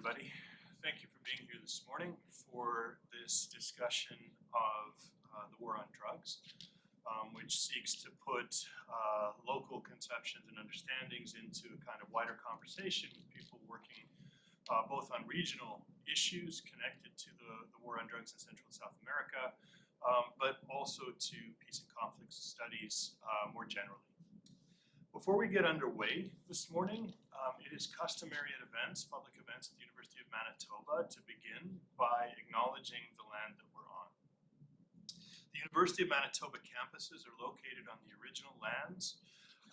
everybody. Thank you for being here this morning for this discussion of the war on drugs, which seeks to put local conceptions and understandings into a kind of wider conversation with people working both on regional issues connected to the war on drugs in Central and South America, but also to peace and conflict studies more generally. Before we get underway this morning, it is customary at events, public events at the University of Manitoba, to begin by acknowledging the land that we're on. The University of Manitoba campuses are located on the original lands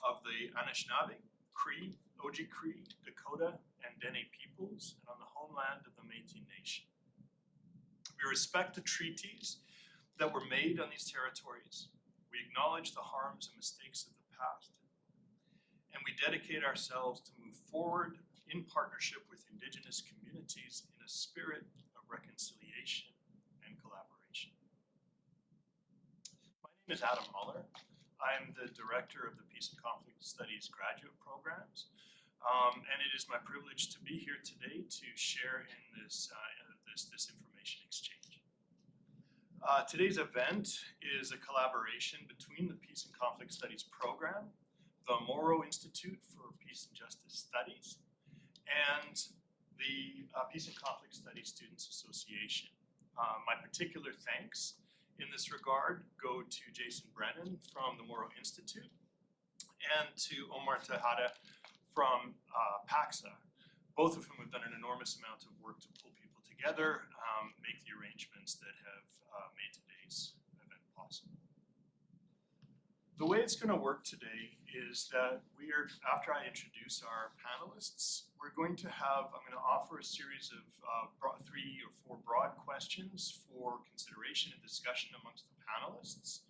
of the Anishinaabe, Cree, Oji-Cree, Dakota, and Dene peoples, and on the homeland of the Métis Nation. We respect the treaties that were made on these territories. We acknowledge the harms and mistakes of the past. And we dedicate ourselves to move forward in partnership with Indigenous communities in a spirit of reconciliation and collaboration. My name is Muller. I am the director of the Peace and Conflict Studies graduate programs, and it is my privilege to be here today to share in this information exchange. Today's event is a collaboration between the Peace and Conflict Studies program, the Mauro Institute for Peace and Justice Studies, and the Peace and Conflict Studies Students Association. My particular thanks in this regard go to Jason Brennan from the Mauro Institute and to Omar Tejada from PACSA, both of whom have done an enormous amount of work to pull people together, make the arrangements that have made today's event possible. The way it's going to work today is that after I introduce our panelists, I'm going to offer a series of 3 or 4 broad questions for consideration and discussion amongst the panelists.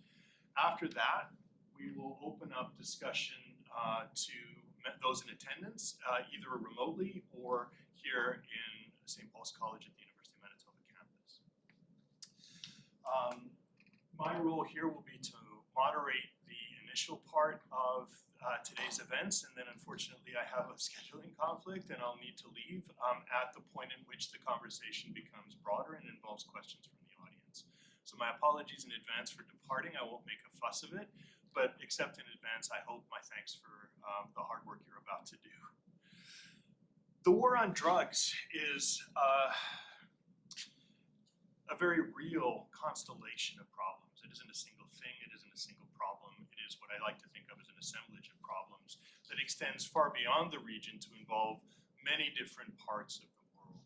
After that, we will open up discussion to those in attendance, either remotely or here in St. Paul's College at the University of Manitoba campus. My role here will be to moderate the initial part of today's events, and then unfortunately I have a scheduling conflict and I'll need to leave at the point in which the conversation becomes broader and involves questions from the audience. So my apologies in advance for departing. I won't make a fuss of it, but except in advance, I hope my thanks for the hard work you're about to do. The war on drugs is a very real constellation of problems. It isn't a single thing, it isn't a single problem. It is what I like to think of as an assemblage of problems that extends far beyond the region to involve many different parts of the world.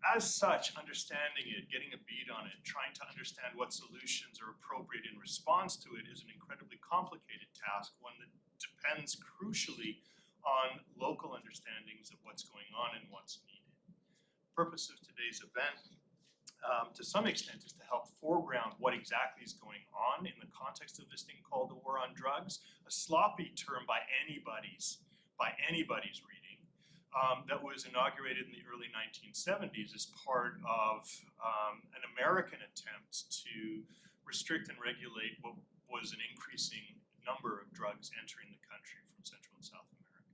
As such, understanding it, getting a bead on it, trying to understand what solutions are appropriate in response to it is an incredibly complicated task, one that depends crucially on local understandings of what's going on and what's needed. The purpose of today's event to some extent is to help foreground what exactly is going on in the context of this thing called the war on drugs, a sloppy term by anybody's reading, that was inaugurated in the early 1970s as part of an American attempt to restrict and regulate what was an increasing number of drugs entering the country from Central and South America.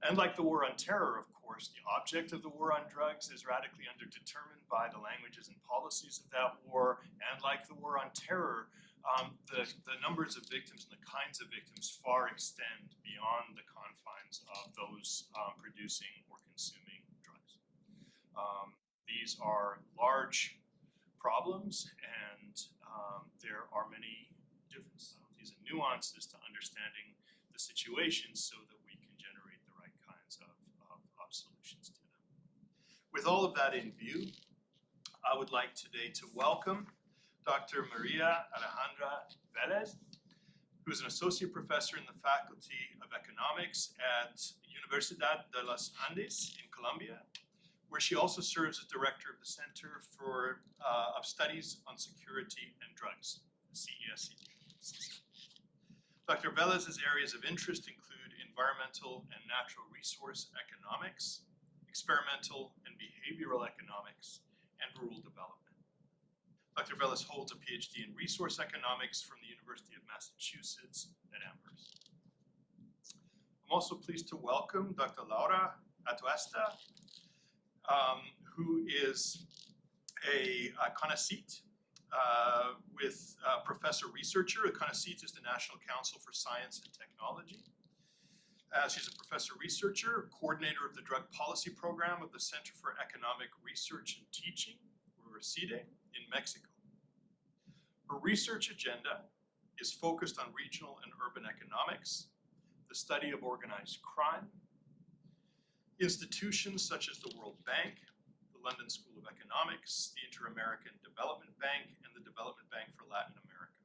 And like the war on terror, of course, the object of the war on drugs is radically underdetermined by the languages and policies of that war. And like the war on terror, the numbers of victims and the kinds of victims far extend beyond the confines of those producing or consuming drugs. These are large problems, and there are many different subtleties and nuances to understanding the situation so that we can generate the right kinds of solutions to them. With all of that in view, I would like today to welcome Dr. María Alejandra Vélez, who is an associate professor in the Faculty of Economics at Universidad de los Andes in Colombia, where she also serves as director of the Center of Studies on Security and Drugs, CESED. Dr. Vélez's areas of interest include environmental and natural resource economics, experimental and behavioral economics, and rural development. Dr. Vélez holds a PhD in resource economics from the University of Massachusetts at Amherst. I'm also pleased to welcome Dr. Laura Atuesta, who is a CONACYT with professor researcher. A CONACYT is the National Council for Science and Technology. She's a professor researcher, coordinator of the Drug Policy Program of the Center for Economic Research and Teaching, or CIDE, in Mexico. Her research agenda is focused on regional and urban economics, the study of organized crime, institutions such as the World Bank, the London School of Economics, the Inter-American Development Bank, and the Development Bank for Latin America.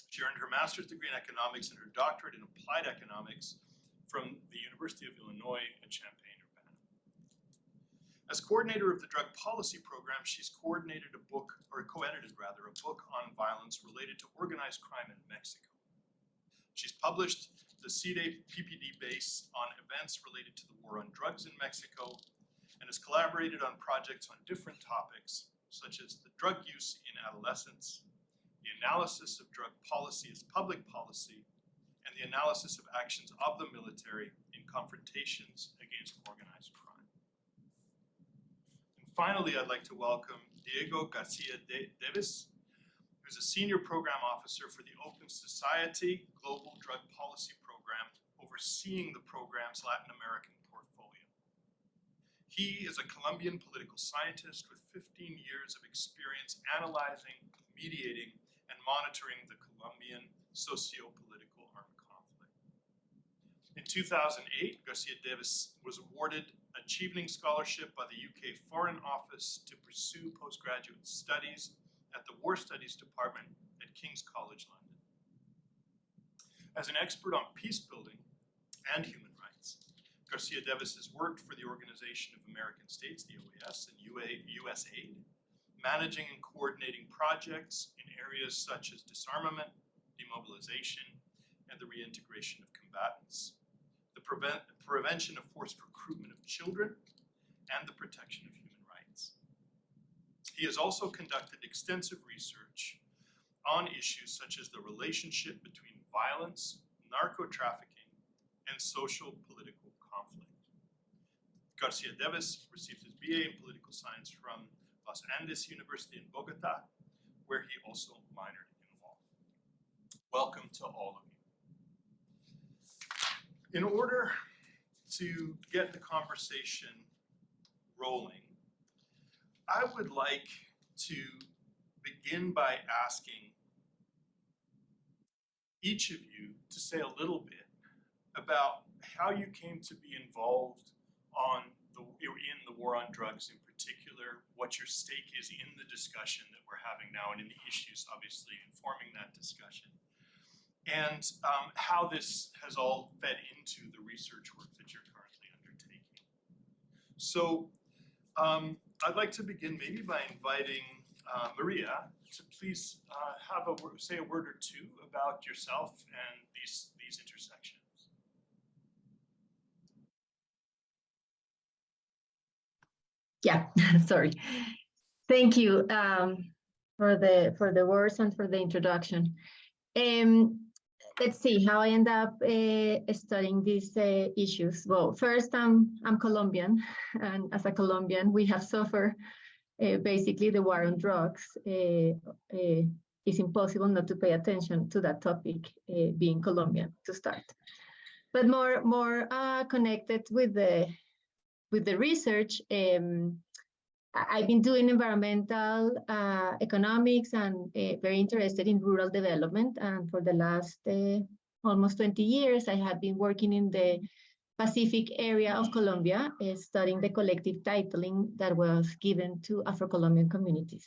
She earned her master's degree in economics and her doctorate in applied economics from the University of Illinois at Champaign-Urbana. As coordinator of the Drug Policy Program, she's coordinated a book, or co-edited rather, a book on violence related to organized crime in Mexico. She's published the CIDE PPD base on events related to the war on drugs in Mexico, and has collaborated on projects on different topics, such as the drug use in adolescents, the analysis of drug policy as public policy, and the analysis of actions of the military in confrontations against organized crime. And finally, I'd like to welcome Diego Garcia Deves, who's a senior program officer for the Open Society Global Drug Policy Program, overseeing the program's Latin American portfolio. He is a Colombian political scientist with 15 years of experience analyzing, mediating, and monitoring the Colombian socio-political armed conflict. In 2008, Garcia Deves was awarded a Chevening Scholarship by the UK Foreign Office to pursue postgraduate studies at the War Studies Department at King's College London. As an expert on peace building and human rights, Garcia Deves has worked for the Organization of American States, the OAS, and USAID, managing and coordinating projects in areas such as disarmament, demobilization, and the reintegration of combatants, the prevention of forced recruitment of children, and the protection of human rights. He has also conducted extensive research on issues such as the relationship between violence, narco-trafficking, and social political conflict. Garcia Deves received his BA in political science from Los Andes University in Bogota, where he also minored in law. Welcome to all of you. In order to get the conversation rolling, I would like to begin by asking each of you to say a little bit about how you came to be involved in the war on drugs in particular, what your stake is in the discussion that we're having now and in the issues obviously informing that discussion, and how this has all fed into the research work that you're currently undertaking. So I'd like to begin maybe by inviting Maria to please say a word or two about yourself and these intersections. Yeah, sorry. Thank you for the words and for the introduction. Let's see how I end up studying these issues. Well, first, I'm Colombian, and as a Colombian, we have suffered basically the war on drugs. It's impossible not to pay attention to that topic, being Colombian to start. But more connected with the research, I've been doing environmental economics and very interested in rural development. And for the last almost 20 years, I have been working in the Pacific area of Colombia, studying the collective titling that was given to Afro-Colombian communities.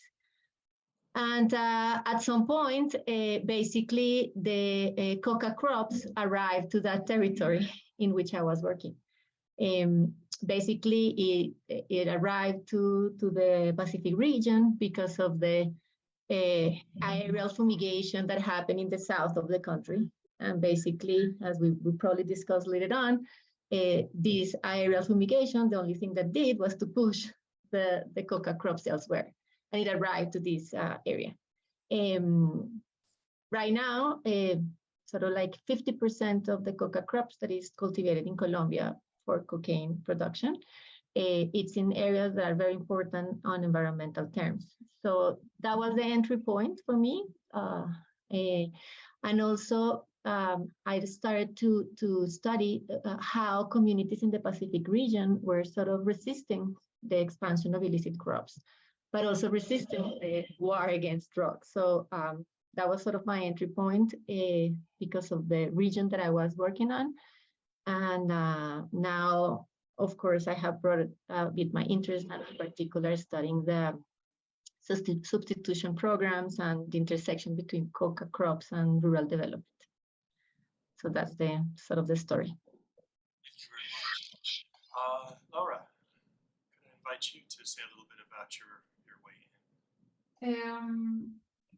And at some point, basically, the coca crops arrived to that territory in which I was working. Basically, it arrived to the Pacific region because of the aerial fumigation that happened in the south of the country. And basically, as we will probably discuss later on, this aerial fumigation, the only thing that did was to push the coca crops elsewhere. And it arrived to this area. Right now, sort of like 50% of the coca crops that is cultivated in Colombia for cocaine production it's in areas that are very important on environmental terms. So that was the entry point for me. And also, I started to study how communities in the Pacific region were sort of resisting the expansion of illicit crops, but also resisting the war against drugs. So that was sort of my entry point because of the region that I was working on. And now, of course, I have brought a bit my interest, and in particular studying the substitution programs and the intersection between coca crops and rural development. So that's the sort of the story. Thank you very much. Laura, could I invite you to say a little bit about your way in?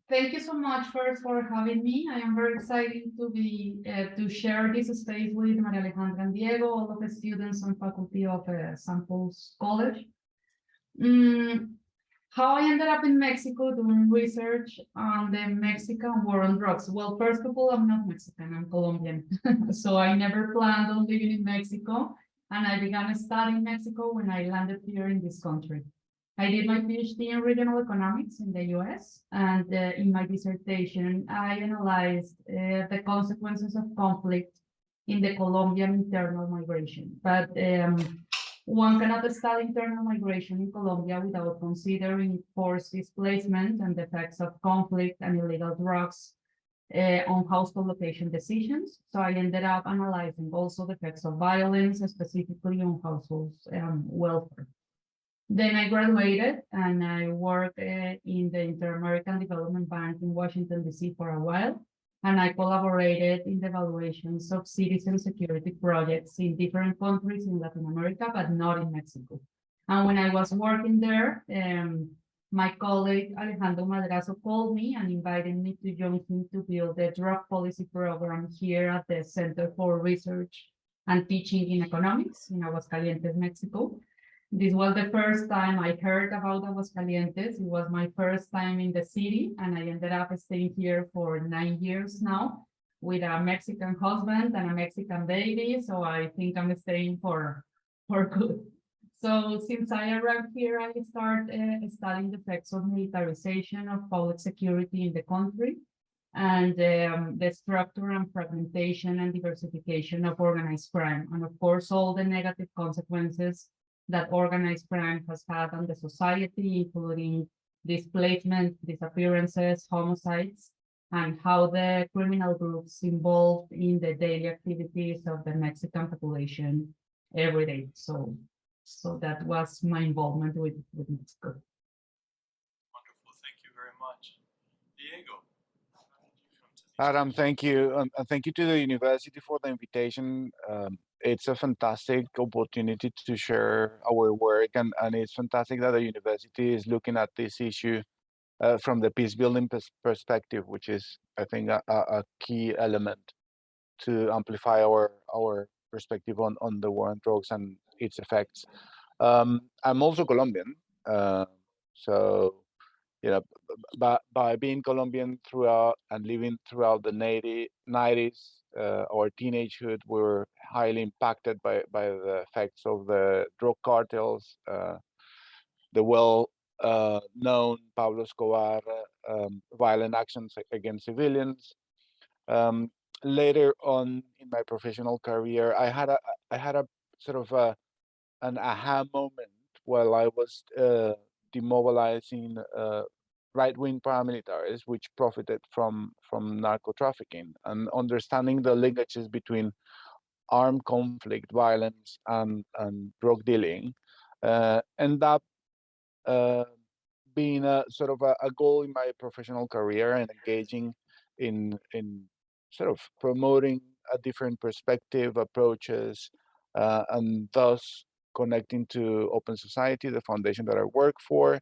Thank you so much for having me. I am very excited to be to share this space with María, Alejandra, and Diego, all of the students and faculty of Samples College. How I ended up in Mexico doing research on the Mexican war on drugs. Well, first of all, I'm not Mexican, I'm Colombian. So I never planned on living in Mexico. And I began studying Mexico when I landed here in this country. I did my PhD in regional economics in the US. And in my dissertation, I analyzed the consequences of conflict in the Colombian internal migration. But one cannot study internal migration in Colombia without considering forced displacement and the effects of conflict and illegal drugs on household location decisions. So I ended up analyzing also the effects of violence, specifically on households' welfare. Then I graduated and I worked in the Inter-American Development Bank in Washington, D.C. for a while. And I collaborated in the evaluations of citizen security projects in different countries in Latin America, but not in Mexico. And when I was working there, my colleague Alejandra called me and invited me to join him to build the drug policy program here at the Center for Research and Teaching in Economics in Aguascalientes, Mexico. This was the first time I heard about Aguascalientes. It was my first time in the city, and I ended up staying here for 9 years now with a Mexican husband and a Mexican baby. So I think I'm staying for good. So since I arrived here, I started studying the effects of militarization of public security in the country and the structure and fragmentation and diversification of organized crime. And of course, all the negative consequences that organized crime has had on the society, including displacement, disappearances, homicides, and how the criminal groups involved in the daily activities of the Mexican population every day. So that was my involvement with Mexico. Wonderful, thank you very much. Diego, how did you come to these Adam, thank you. And thank you to the university for the invitation. It's a fantastic opportunity to share our work, and it's fantastic that the university is looking at this issue from the peace building perspective, which is, I think, a key element to amplify our perspective on the war on drugs and its effects. I'm also Colombian, so you know, by being Colombian throughout and living throughout the 90s, our teenagehood, we were highly impacted by the effects of the drug cartels, the well-known Pablo Escobar violent actions against civilians. Later on in my professional career, I had a sort of an aha moment while I was demobilizing right-wing paramilitaries, which profited from narco trafficking, and understanding the linkages between armed conflict, violence, and drug dealing, end up being a sort of a goal in my professional career, and engaging in sort of promoting a different perspective, approaches, and thus connecting to Open Society, the foundation that I work for,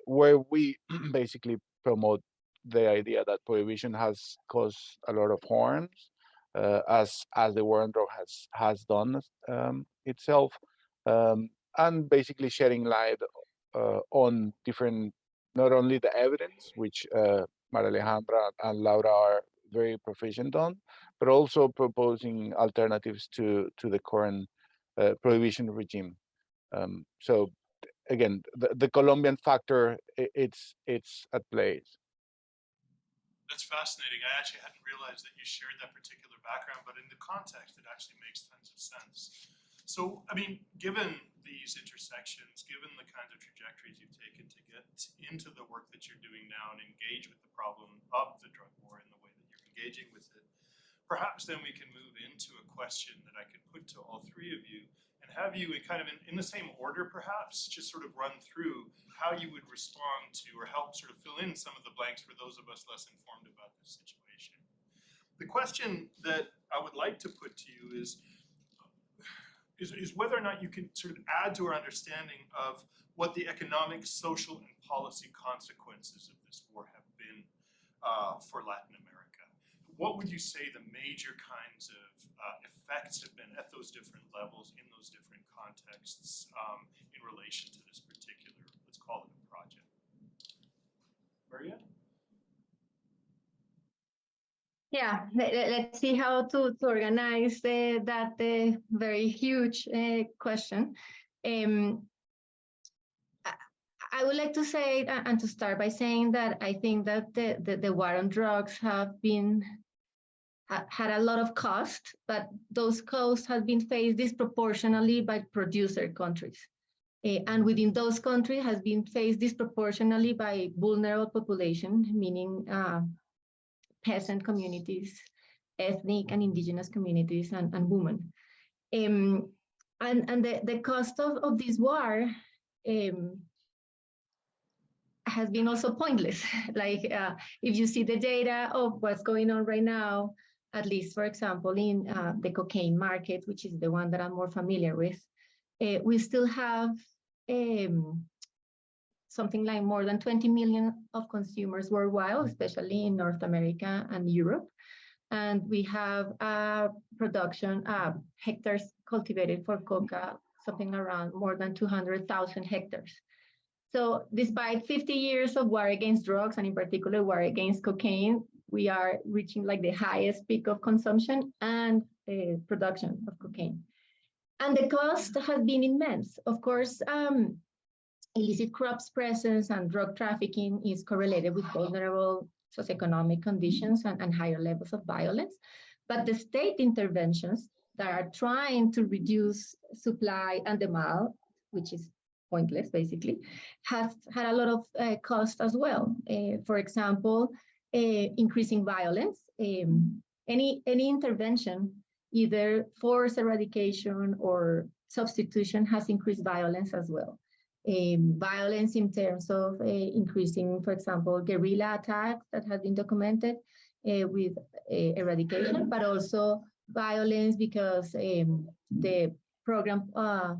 where we basically promote the idea that prohibition has caused a lot of harms, as the war on drug has done itself, and basically shedding light on different, not only the evidence, which María Alejandra and Laura are very proficient on, but also proposing alternatives to the current prohibition regime. So again, the Colombian factor, it's at play. That's fascinating. I actually hadn't realized that you shared that particular background, but in the context, it actually makes tons of sense. So, I mean, given these intersections, given the kinds of trajectories you've taken to get into the work that you're doing now and engage with the problem of the drug war in the way that you're engaging with it, perhaps then we can move into a question that I could put to all three of you and have you kind of in the same order, perhaps, just sort of run through how you would respond to or help sort of fill in some of the blanks for those of us less informed about this situation. The question that I would like to put to you is whether or not you can sort of add to our understanding of what the economic, social, and policy consequences of this war have been for Latin America. What would you say the major kinds of effects have been at those different levels, in those different contexts, in relation to this particular, let's call it a project? Maria? Yeah, let's see how to organize that very huge question. I would like to say, and to start by saying that I think that the war on drugs had a lot of cost, but those costs have been faced disproportionately by producer countries. And within those countries has been faced disproportionately by vulnerable population, meaning peasant communities, ethnic and indigenous communities, and women. And the cost of this war has been also pointless. Like if you see the data of what's going on right now, at least, for example, in the cocaine market, which is the one that I'm more familiar with, we still have something like more than 20 million of consumers worldwide, especially in North America and Europe. And we have production hectares cultivated for coca, something around more than 200,000 hectares. So despite 50 years of war against drugs, and in particular war against cocaine, we are reaching like the highest peak of consumption and production of cocaine. And the cost has been immense. Of course, illicit crops presence and drug trafficking is correlated with vulnerable socioeconomic conditions and higher levels of violence. But the state interventions that are trying to reduce supply and demand, which is pointless basically, has had a lot of cost as well. For example, increasing violence. Any intervention, either forced eradication or substitution, has increased violence as well. Violence in terms of increasing, for example, guerrilla attacks that have been documented with eradication, but also violence because the program of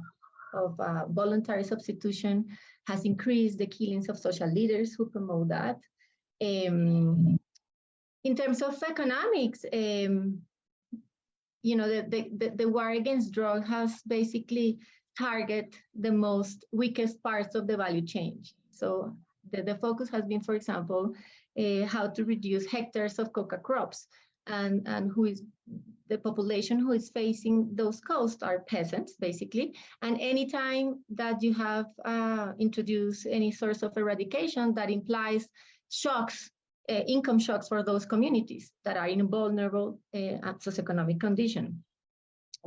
voluntary substitution has increased the killings of social leaders who promote that. In terms of economics, the war against drugs has basically target the most weakest parts of the value chain. So the focus has been, for example, how to reduce hectares of coca crops, and who is the population who is facing those costs are peasants, basically. And anytime that you have introduced any source of eradication, that implies shocks, income shocks for those communities that are in a vulnerable socioeconomic condition.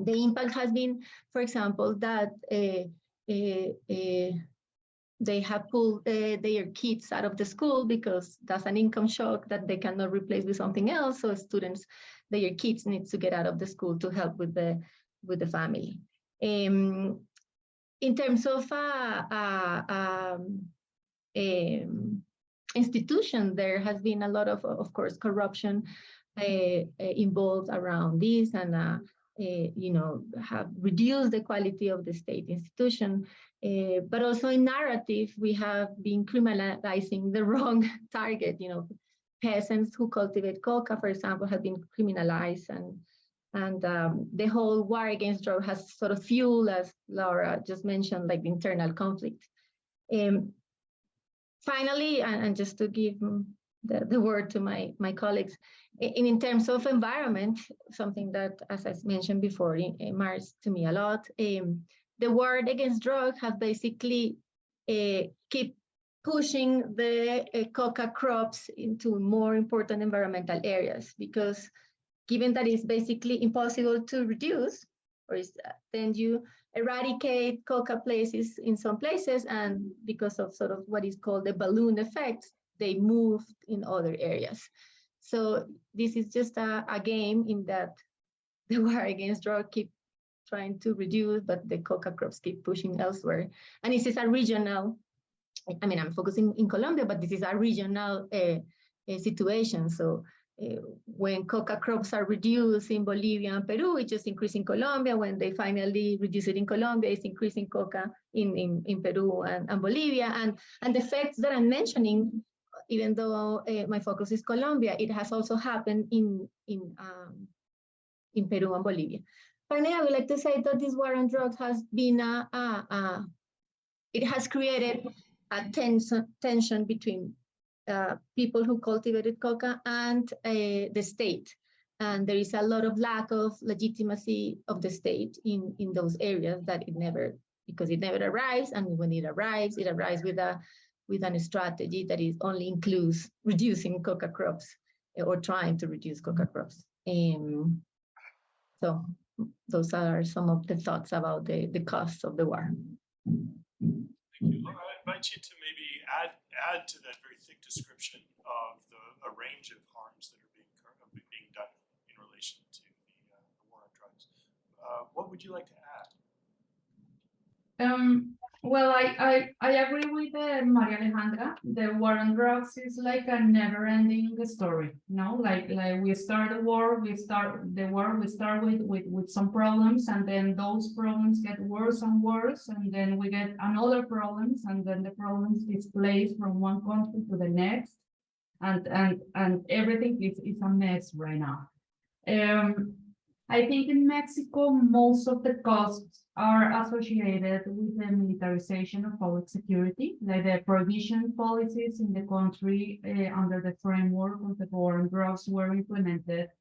The impact has been, for example, that they have pulled their kids out of the school because that's an income shock that they cannot replace with something else. So students, their kids need to get out of the school to help with the family. In terms of institution, there has been a lot of course, corruption involved around this, and have reduced the quality of the state institution. But also in narrative, we have been criminalizing the wrong target. Peasants who cultivate coca, for example, have been criminalized, and the whole war against drugs has sort of fueled, as Laura just mentioned, like the internal conflict. Finally, and just to give the word to my colleagues, in terms of environment, something that, as I mentioned before, it matters to me a lot. the war against drug has basically keep pushing the coca crops into more important environmental areas, because given that it's basically impossible to reduce, then you eradicate coca places in some places, and because of sort of what is called the balloon effect, they move in other areas. So this is just a game in that the war against drug keep trying to reduce, but the coca crops keep pushing elsewhere. And this is a regional, I mean, I'm focusing in Colombia, but this is a regional situation. So when coca crops are reduced in Bolivia and Peru, it just increases in Colombia. When they finally reduce it in Colombia, it's increasing coca in Peru and Bolivia. And the effects that I'm mentioning, even though my focus is Colombia, it has also happened in Peru and Bolivia. Finally, I would like to say that this war on drugs has been it has created a tension between people who cultivated coca and the state. And there is a lot of lack of legitimacy of the state in those areas that because it never arrives. And when it arrives with a strategy that is only includes reducing coca crops or trying to reduce coca crops. So those are some of the thoughts about the costs of the war. Thank you. Laura, I invite you to maybe add to that very thick description of a range of harms that are being done in relation to the war on drugs. What would you like to add? Well, I agree with Maria Alejandra. The war on drugs is like a never-ending story. Like we start the war, we start with some problems, and then those problems get worse and worse, and then we get another problems, and then the problems displace from one country to the next, and everything is a mess right now. I think in Mexico, most of the costs are associated with the militarization of public security, like the prohibition policies in the country under the framework of the war on drugs were implemented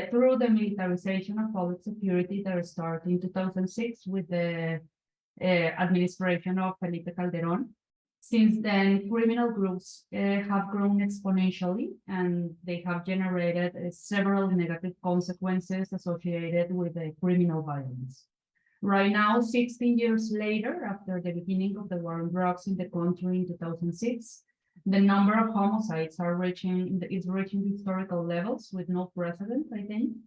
through the militarization of public security that started in 2006 with the administration of Felipe Calderón. Since then, criminal groups have grown exponentially, and they have generated several negative consequences associated with the criminal violence. Right now, 16 years later, after the beginning of the war on drugs in the country in 2006, the number of homicides is reaching historical levels with no precedent, I think.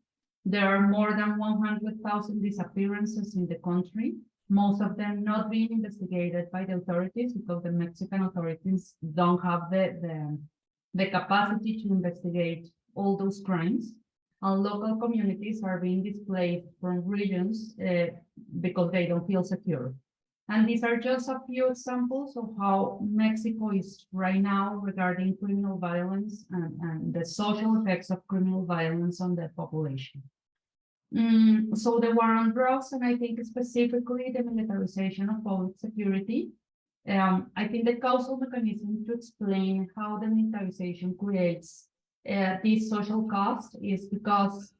There are more than 100,000 disappearances in the country, most of them not being investigated by the authorities because the Mexican authorities don't have the capacity to investigate all those crimes. And local communities are being displaced from regions because they don't feel secure. And these are just a few examples of how Mexico is right now regarding criminal violence and the social effects of criminal violence on the population. So the war on drugs, and I think specifically the militarization of public security, I think the causal mechanism to explain how the militarization creates this social cost is because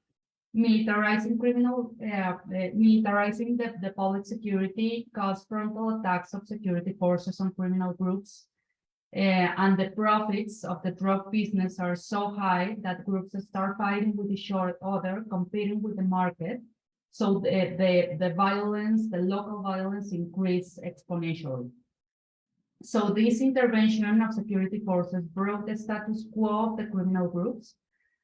militarizing the public security causes frontal attacks of security forces on criminal groups, and the profits of the drug business are so high that groups start fighting with each other, competing with the market. So the violence, the local violence, increase exponentially. So this intervention of security forces broke the status quo of the criminal groups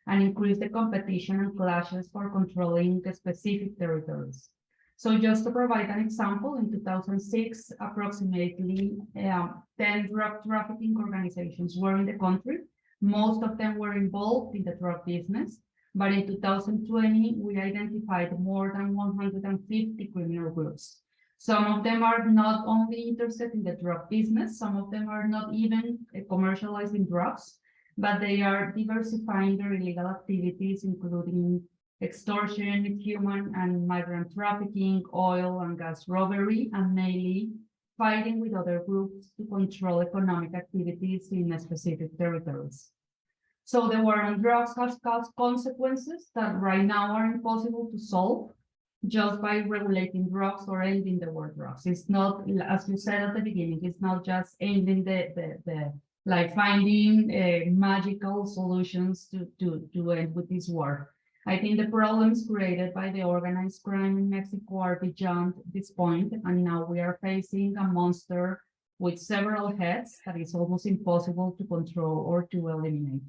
and increased the competition and clashes for controlling the specific territories. So just to provide an example, in 2006, approximately 10 drug trafficking organizations were in the country. Most of them were involved in the drug business. But in 2020, we identified more than 150 criminal groups. Some of them are not only interested in the drug business, some of them are not even commercializing drugs, but they are diversifying their illegal activities, including extortion, human and migrant trafficking, oil and gas robbery, and mainly fighting with other groups to control economic activities in specific territories. So the war on drugs has caused consequences that right now are impossible to solve. just by regulating drugs or ending the war drugs. It's not, as you said at the beginning, it's not just ending the like finding magical solutions to end with this war. I think the problems created by the organized crime in Mexico are beyond this point, and now we are facing a monster with several heads that is almost impossible to control or to eliminate.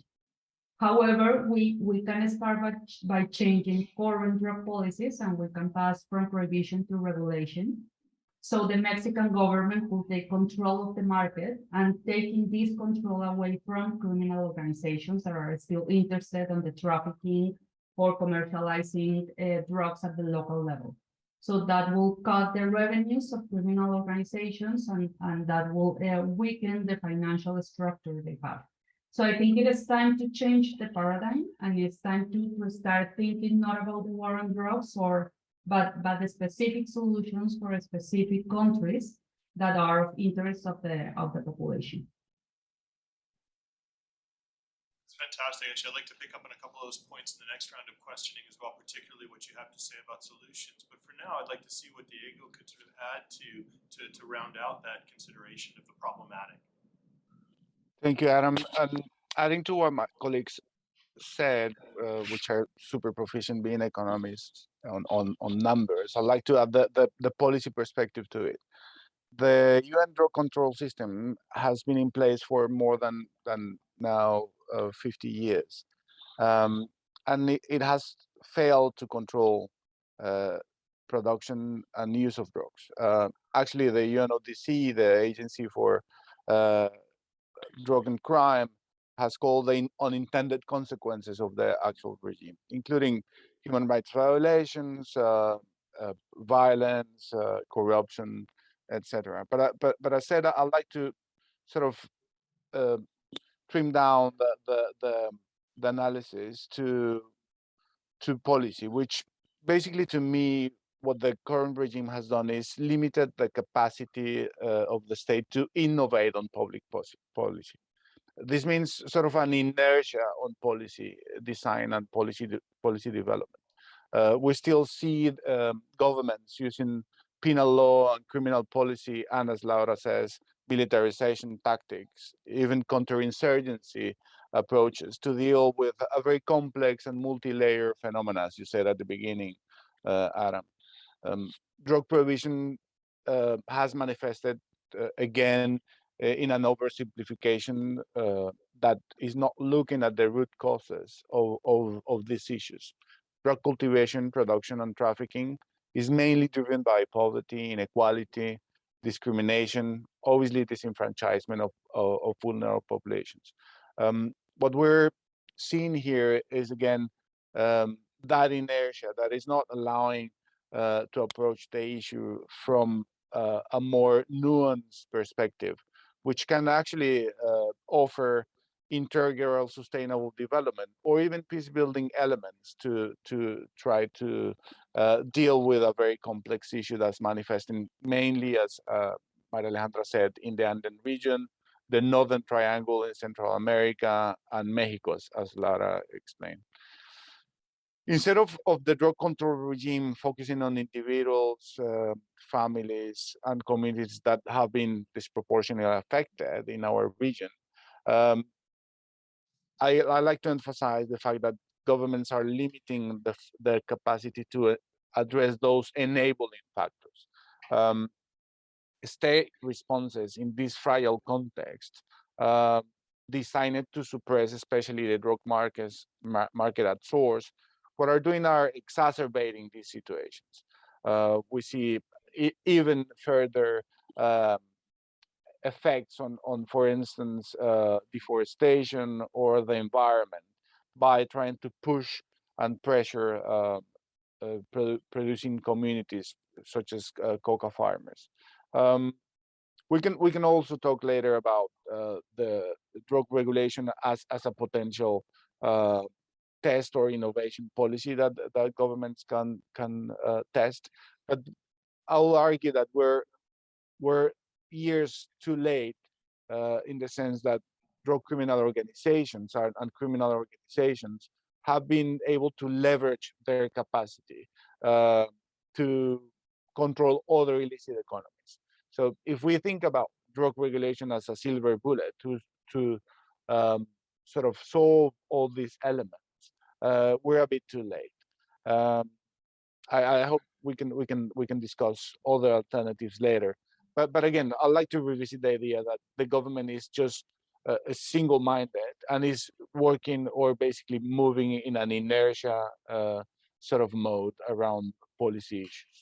However, we can start by changing current drug policies, and we can pass from prohibition to regulation. So the Mexican government will take control of the market, and taking this control away from criminal organizations that are still interested in the trafficking or commercializing drugs at the local level. So that will cut the revenues of criminal organizations, and that will weaken the financial structure they have. So I think it is time to change the paradigm, and it's time to start thinking not about the war on drugs, but the specific solutions for specific countries that are of interest of the population. It's fantastic. Actually, I'd like to pick up on a couple of those points in the next round of questioning as well, particularly what you have to say about solutions. But for now, I'd like to see what Diego could sort of add to round out that consideration of the problematic. Thank you, Adam. And adding to what my colleagues said, which are super proficient being economists on numbers, I'd like to add the policy perspective to it. The UN drug control system has been in place for more than now 50 years. And it has failed to control production and use of drugs. Actually, the UNODC, the Agency for Drug and Crime, has called the unintended consequences of the actual regime, including human rights violations, violence, corruption, etc. But I said I'd like to sort of trim down the analysis to policy, which basically, to me, what the current regime has done is limited the capacity of the state to innovate on public policy. This means sort of an inertia on policy design and policy development. We still see governments using penal law and criminal policy, and as Laura says, militarization tactics, even counterinsurgency approaches to deal with a very complex and multi-layer phenomena, as you said at the beginning, Adam. Drug prohibition has manifested again in an oversimplification that is not looking at the root causes of these issues. Drug cultivation, production, and trafficking is mainly driven by poverty, inequality, discrimination, obviously disenfranchisement of vulnerable populations. What we're seeing here is, again, that inertia that is not allowing to approach the issue from a more nuanced perspective, which can actually offer integral sustainable development or even peace building elements to try to deal with a very complex issue that's manifesting mainly, as María Alejandra said, in the Andean region, the Northern Triangle in Central America, and Mexico, as Lara explained. Instead of the drug control regime focusing on individuals, families, and communities that have been disproportionately affected in our region, I like to emphasize the fact that governments are limiting the capacity to address those enabling factors. State responses in this fragile context designed to suppress especially the drug market at source, what are doing are exacerbating these situations. We see even further effects on, for instance, deforestation or the environment by trying to push and pressure producing communities such as coca farmers. We can also talk later about the drug regulation as a potential test or innovation policy that governments can test, but I'll argue that we're years too late in the sense that drug criminal organizations and criminal organizations have been able to leverage their capacity to control other illicit economies. So if we think about drug regulation as a silver bullet to sort of solve all these elements, we're a bit too late. I hope we can discuss other alternatives later. But again, I'd like to revisit the idea that the government is just single-minded and is working or basically moving in an inertia sort of mode around policy issues.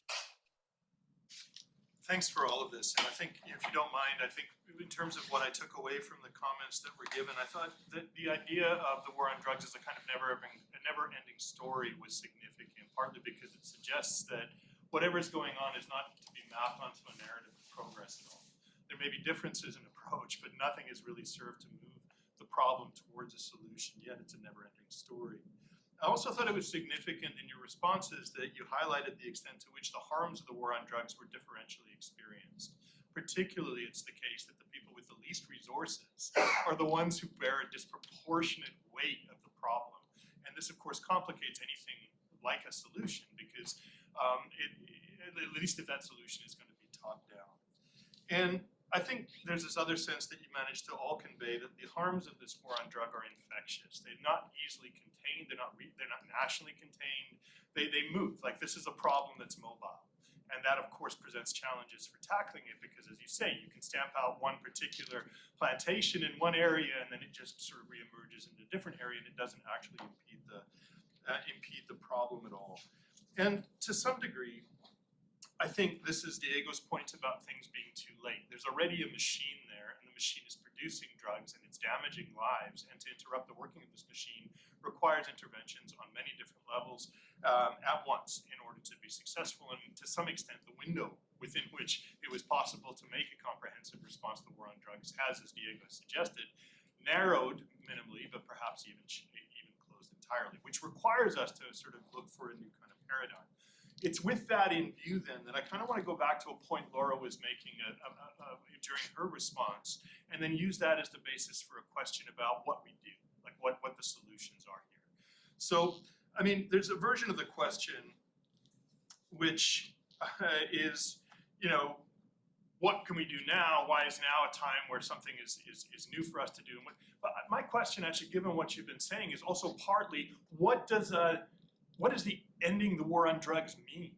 Thanks for all of this, and I think, if you don't mind, I think in terms of what I took away from the comments that were given, I thought that the idea of the war on drugs as a kind of never-ending story was significant, partly because it suggests that whatever is going on is not to be mapped onto a narrative of progress at all. There may be differences in approach, but nothing has really served to move the problem towards a solution, yet it's a never-ending story. I also thought it was significant in your responses that you highlighted the extent to which the harms of the war on drugs were differentially experienced. Particularly, it's the case that the people with the least resources are the ones who bear a disproportionate weight of the problem. And this, of course, complicates anything like a solution, because at least if that solution is going to be top down. And I think there's this other sense that you managed to all convey that the harms of this war on drug are infectious. They're not easily contained. They're not nationally contained. They move. Like, this is a problem that's mobile. And that, of course, presents challenges for tackling it, because, as you say, you can stamp out one particular plantation in one area, and then it just sort of reemerges in a different area, and it doesn't actually impede the problem at all. And to some degree, I think this is Diego's point about things being too late. There's already a machine there, and the machine is producing drugs, and it's damaging lives. And to interrupt the working of this machine requires interventions on many different levels at once in order to be successful. And to some extent, the window within which it was possible to make a comprehensive response to the war on drugs has, as Diego suggested, narrowed minimally, but perhaps even closed entirely, which requires us to sort of look for a new kind of paradigm. It's with that in view, then, that I kind of want to go back to a point Laura was making during her response, and then use that as the basis for a question about what we do, like what the solutions are here. So, I mean, there's a version of the question which is, what can we do now? Why is now a time where something is new for us to do? But my question, actually, given what you've been saying, is also partly, what does the ending the war on drugs mean?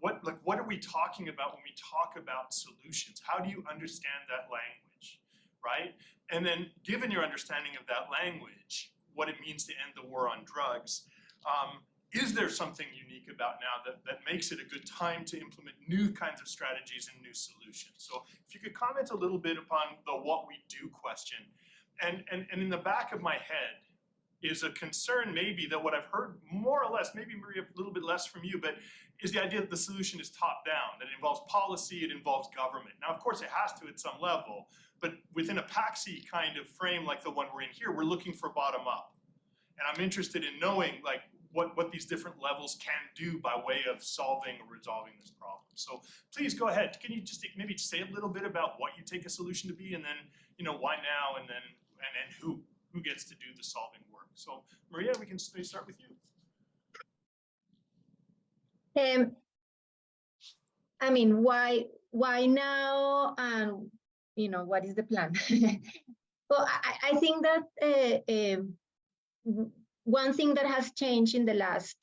What are we talking about when we talk about solutions? How do you understand that language, right? And then, given your understanding of that language, what it means to end the war on drugs, is there something unique about now that makes it a good time to implement new kinds of strategies and new solutions? So if you could comment a little bit upon the what we do question. And in the back of my head is a concern, maybe, that what I've heard more or less, maybe Maria, a little bit less from you, but is the idea that the solution is top down, that it involves policy, it involves government. Now, of course, it has to at some level, but within a Paxi kind of frame like the one we're in here, we're looking for bottom up. And I'm interested in knowing, like, what these different levels can do by way of solving or resolving this problem. So please go ahead. Can you just maybe say a little bit about what you take a solution to be, and then, why now, and then who gets to do the solving work? So Maria, we can start with you. I mean, why now, and what is the plan? Well, I think that one thing that has changed in the last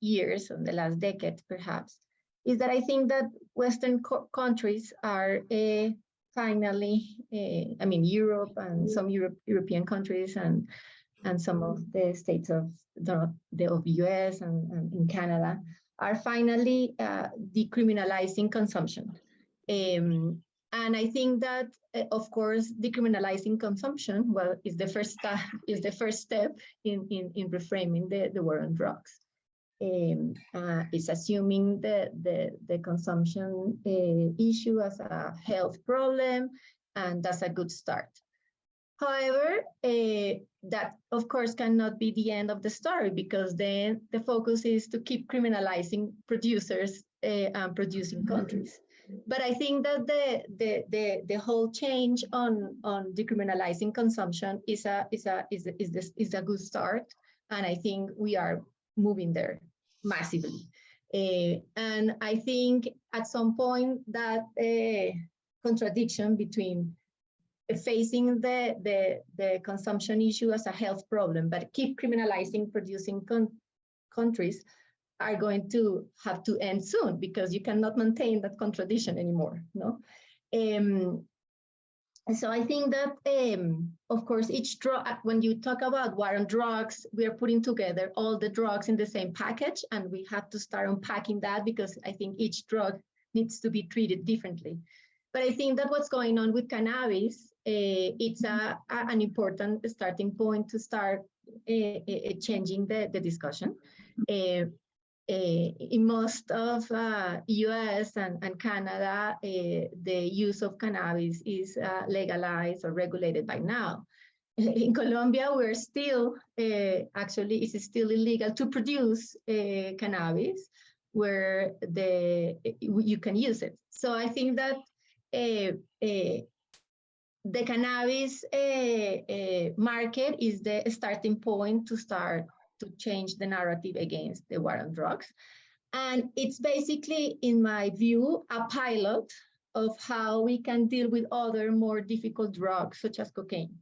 years, or the last decade perhaps, is that I think that Western countries are finally, I mean, Europe and some European countries and some of the states of the US and in Canada are finally decriminalizing consumption. And I think that, of course, decriminalizing consumption, well, is the first step in reframing the war on drugs. It's assuming the consumption issue as a health problem, and that's a good start. However, that, of course, cannot be the end of the story, because then the focus is to keep criminalizing producers and producing countries. But I think that the whole change on decriminalizing consumption is a good start, and I think we are moving there massively. And I think at some point that contradiction between facing the consumption issue as a health problem, but keep criminalizing producing countries are going to have to end soon, because you cannot maintain that contradiction anymore, no? So I think that, of course, each drug, when you talk about war on drugs, we are putting together all the drugs in the same package, and we have to start unpacking that, because I think each drug needs to be treated differently. But I think that what's going on with cannabis, it's an important starting point to start changing the discussion. In most of US and Canada, the use of cannabis is legalized or regulated by now. In Colombia, we're still, actually, it's still illegal to produce cannabis where you can use it. So I think that the cannabis market is the starting point to start to change the narrative against the war on drugs. And it's basically, in my view, a pilot of how we can deal with other more difficult drugs, such as cocaine.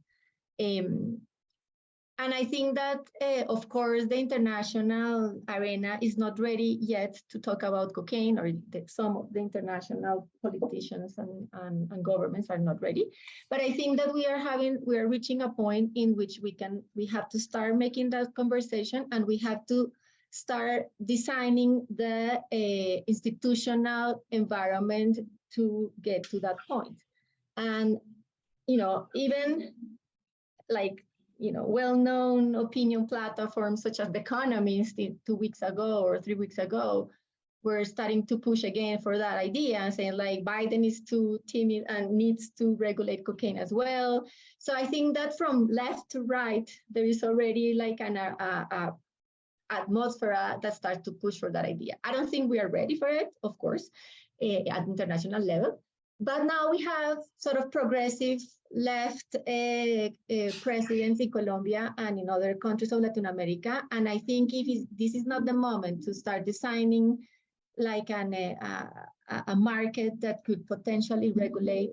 And I think that, of course, the international arena is not ready yet to talk about cocaine, or some of the international politicians and governments are not ready. But I think that we are reaching a point in which we have to start making that conversation, and we have to start designing the institutional environment to get to that point. And, even like, well-known opinion platforms such as The Economist 2 weeks ago or 3 weeks ago were starting to push again for that idea and saying, like, Biden is too timid and needs to regulate cocaine as well. So I think that from left to right, there is already like an atmosphere that starts to push for that idea. I don't think we are ready for it, of course, at international level. But now we have sort of progressive left presidents in Colombia and in other countries of Latin America. And I think this is not the moment to start designing like a market that could potentially regulate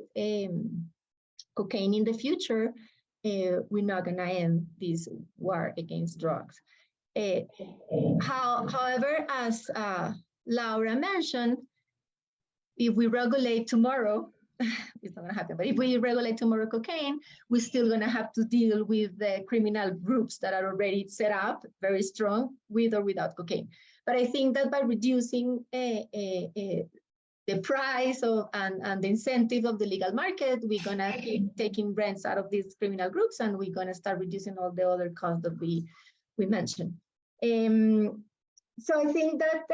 cocaine in the future, we're not going to end this war against drugs. However, as Laura mentioned, if we regulate tomorrow, it's not going to happen, but if we regulate tomorrow cocaine, we're still going to have to deal with the criminal groups that are already set up, very strong, with or without cocaine. But I think that by reducing the price and the incentive of the legal market, we're going to keep taking rents out of these criminal groups, and we're going to start reducing all the other costs that we mentioned. So I think that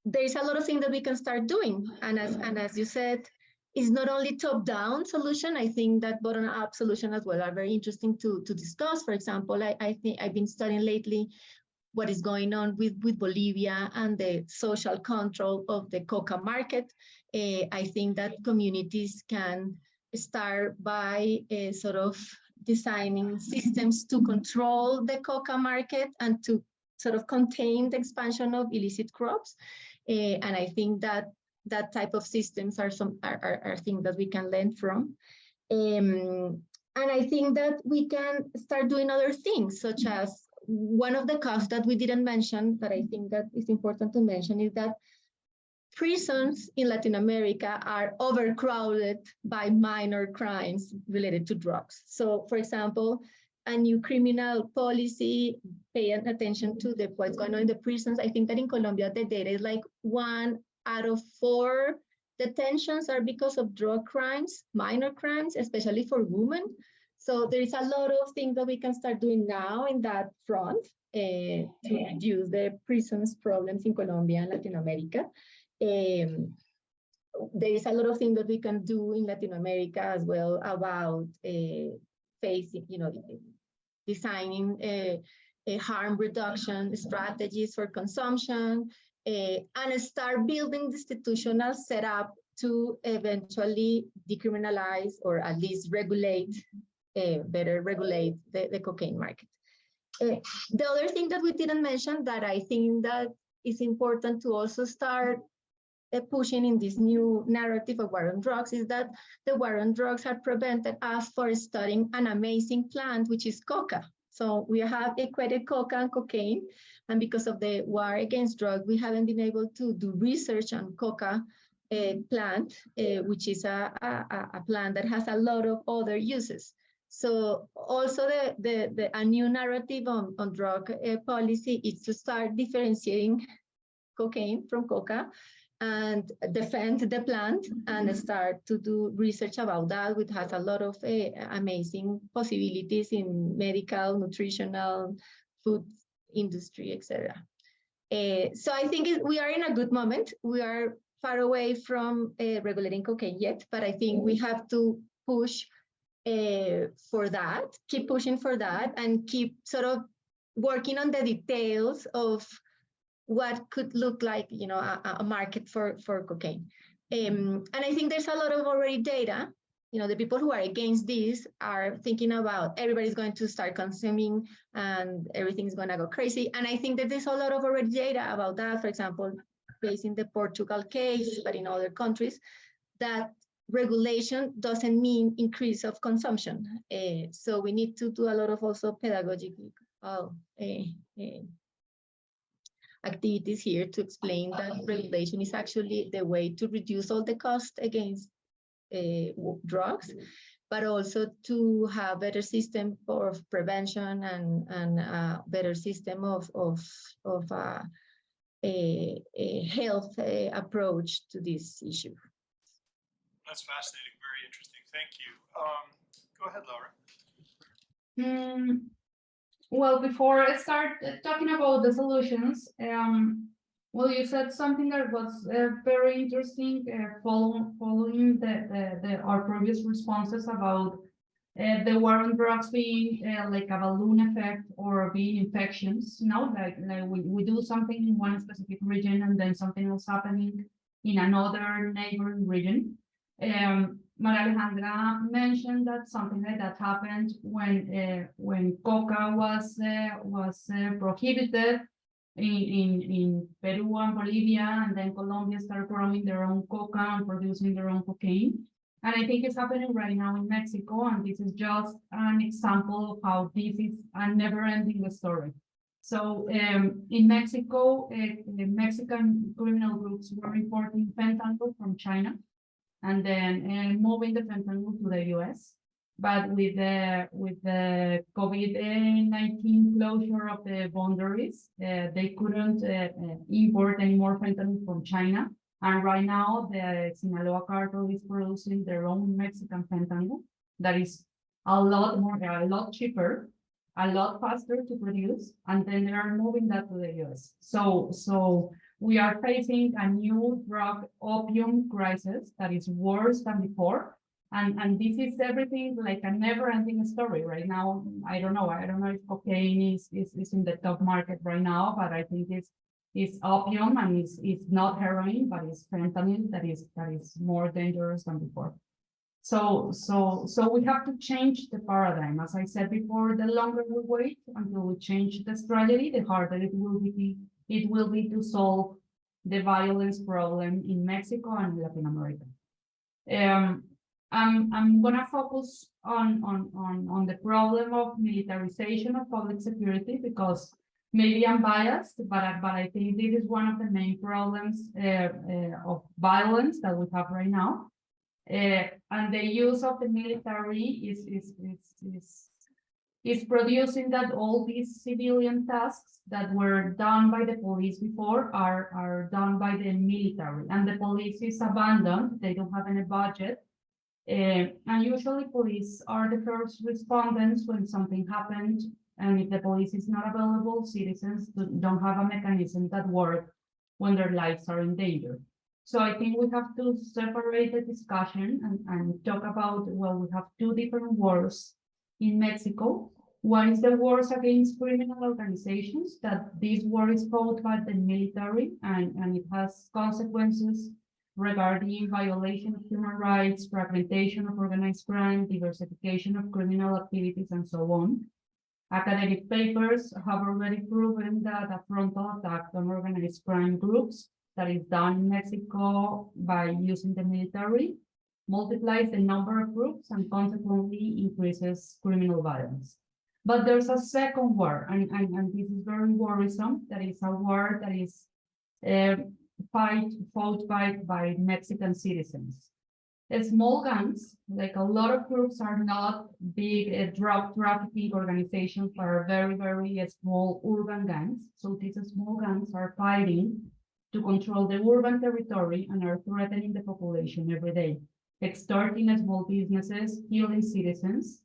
there's a lot of things that we can start doing. And as you said, it's not only top-down solution. I think that bottom-up solution as well are very interesting to discuss. For example, I think I've been studying lately what is going on with Bolivia and the social control of the coca market. I think that communities can start by sort of designing systems to control the coca market and to sort of contain the expansion of illicit crops. And I think that type of systems are things that we can learn from. And I think that we can start doing other things, such as one of the costs that we didn't mention, that I think that is important to mention, is that prisons in Latin America are overcrowded by minor crimes related to drugs. So, for example, a new criminal policy, paying attention to what's going on in the prisons. I think that in Colombia, the data is like 1 out of 4 detentions are because of drug crimes, minor crimes, especially for women. So there is a lot of things that we can start doing now in that front to reduce the prisons problems in Colombia and Latin America. There is a lot of things that we can do in Latin America as well about facing, designing a harm reduction strategies for consumption, and start building the institutional setup to eventually decriminalize or at least regulate, better regulate the cocaine market. The other thing that we didn't mention that I think that is important to also start pushing in this new narrative of war on drugs is that the war on drugs have prevented us from studying an amazing plant, which is coca. So we have equated coca and cocaine, and because of the war against drugs, we haven't been able to do research on coca plant, which is a plant that has a lot of other uses. So also a new narrative on drug policy is to start differentiating cocaine from coca and defend the plant and start to do research about that, which has a lot of amazing possibilities in medical, nutritional, food industry, etc. So I think we are in a good moment. We are far away from regulating cocaine yet, but I think we have to push for that, keep pushing for that, and keep sort of working on the details of what could look like, you know, a market for cocaine. And I think there's a lot of already data. You know, the people who are against this are thinking about everybody's going to start consuming and everything's going to go crazy. And I think that there's a lot of already data about that, for example, based in the Portugal case, but in other countries, that regulation doesn't mean increase of consumption. So we need to do a lot of also pedagogical activities here to explain that regulation is actually the way to reduce all the cost against drugs, but also to have better system of prevention and a better system of a health approach to this issue. That's fascinating, very interesting. Thank you. Go ahead, Laura. Well, before I start talking about the solutions, well, you said something that was very interesting, following our previous responses about the war on drugs being like a balloon effect or being infections, you know, like we do something in one specific region and then something else happening in another neighboring region. Maria Alejandra mentioned that something like that happened when coca was prohibited in Peru and Bolivia, and then Colombia started growing their own coca and producing their own cocaine. And I think it's happening right now in Mexico, and this is just an example of how this is a never-ending story. So in Mexico, the Mexican criminal groups were importing fentanyl from China, and then moving the fentanyl to the US. But with the COVID-19 closure of the boundaries, they couldn't import any more fentanyl from China. And right now, the Sinaloa cartel is producing their own Mexican fentanyl that is a lot cheaper, a lot faster to produce, and then they are moving that to the US. So we are facing a new drug opium crisis that is worse than before. And this is everything like a never-ending story right now. I don't know if cocaine is in the top market right now, but I think it's opium, and it's not heroin, but it's fentanyl that is more dangerous than before. So we have to change the paradigm. As I said before, the longer we wait until we change the strategy, the harder it will be to solve the violence problem in Mexico and Latin America. I'm gonna focus on the problem of militarization of public security, because maybe I'm biased, but I think this is one of the main problems of violence that we have right now. And the use of the military is producing that all these civilian tasks that were done by the police before are done by the military, and the police is abandoned. They don't have any budget. And usually police are the first respondents when something happened, and if the police is not available, citizens don't have a mechanism that works when their lives are in danger. So I think we have to separate the discussion and talk about, well, we have two different wars in Mexico. One is the wars against criminal organizations, that this war is fought by the military, and it has consequences regarding violation of human rights, fragmentation of organized crime, diversification of criminal activities, and so on. Academic papers have already proven that a frontal attack on organized crime groups that is done in Mexico by using the military multiplies the number of groups and consequently increases criminal violence. But there's a second war, and this is very worrisome. That is a war that is fought by Mexican citizens. Small gangs, like a lot of groups, are not big drug trafficking organizations, but are very, very small urban gangs. So these small gangs are fighting to control the urban territory and are threatening the population every day, extorting small businesses, killing citizens.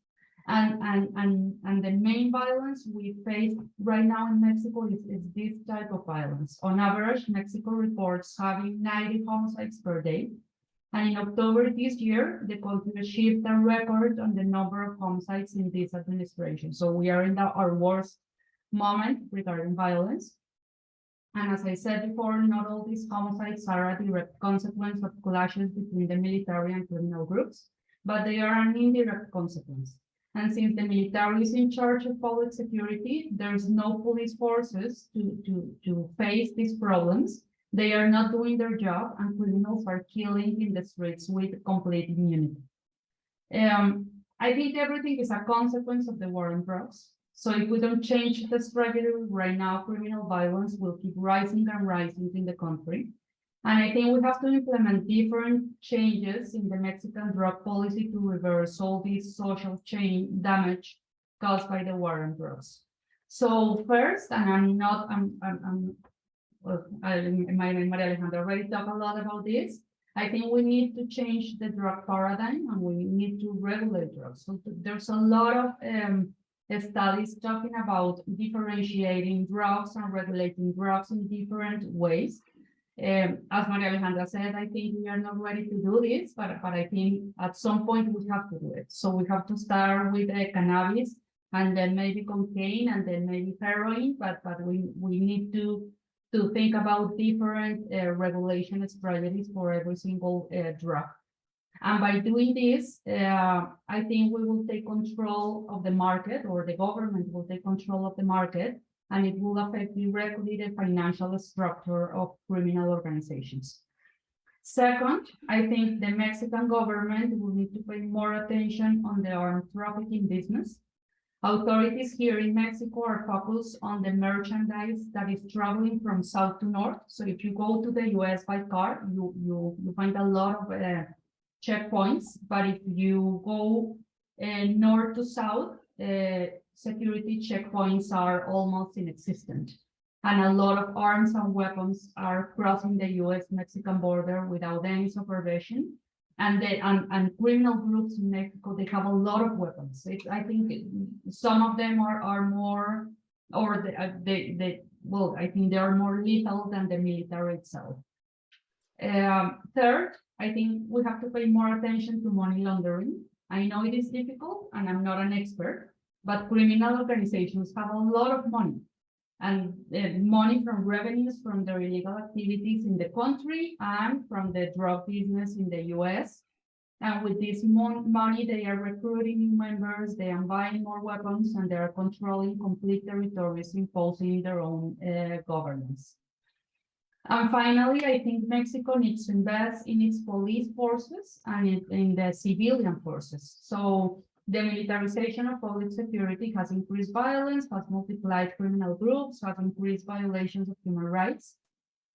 And the main violence we face right now in Mexico is this type of violence. On average, Mexico reports having 90 homicides per day. And in October this year, the country achieved a record on the number of homicides in this administration. So we are in our worst moment regarding violence. And as I said before, not all these homicides are a direct consequence of clashes between the military and criminal groups, but they are an indirect consequence. And since the military is in charge of public security, there's no police forces to face these problems. They are not doing their job, and criminals are killing in the streets with complete immunity. I think everything is a consequence of the war on drugs. So if we don't change the strategy right now, criminal violence will keep rising and rising in the country. And I think we have to implement different changes in the Mexican drug policy to reverse all this social chain damage caused by the war on drugs. So first, and my María Alejandra already talked a lot about this. I think we need to change the drug paradigm and we need to regulate drugs. So there's a lot of studies talking about differentiating drugs and regulating drugs in different ways. As María Alejandra said, I think we are not ready to do this, but I think at some point we have to do it. So we have to start with cannabis and then maybe cocaine and then maybe heroin, but we need to think about different regulation strategies for every single drug. And by doing this, I think we will take control of the market, or the government will take control of the market, and it will affect directly the financial structure of criminal organizations. Second, I think the Mexican government will need to pay more attention on the arms trafficking business. Authorities here in Mexico are focused on the merchandise that is traveling from south to north. So if you go to the US by car, you find a lot of checkpoints, but if you go north to south, security checkpoints are almost inexistent. And a lot of arms and weapons are crossing the US-Mexican border without any supervision. And criminal groups in Mexico, they have a lot of weapons. I think some of them are more, or well, I think they are more lethal than the military itself. Third, I think we have to pay more attention to money laundering. I know it is difficult, and I'm not an expert, but criminal organizations have a lot of money, and money from revenues from their illegal activities in the country and from the drug business in the US. And with this money, they are recruiting new members, they are buying more weapons, and they are controlling complete territories, imposing their own governance. And finally, I think Mexico needs to invest in its police forces and in the civilian forces. So the militarization of public security has increased violence, has multiplied criminal groups, has increased violations of human rights.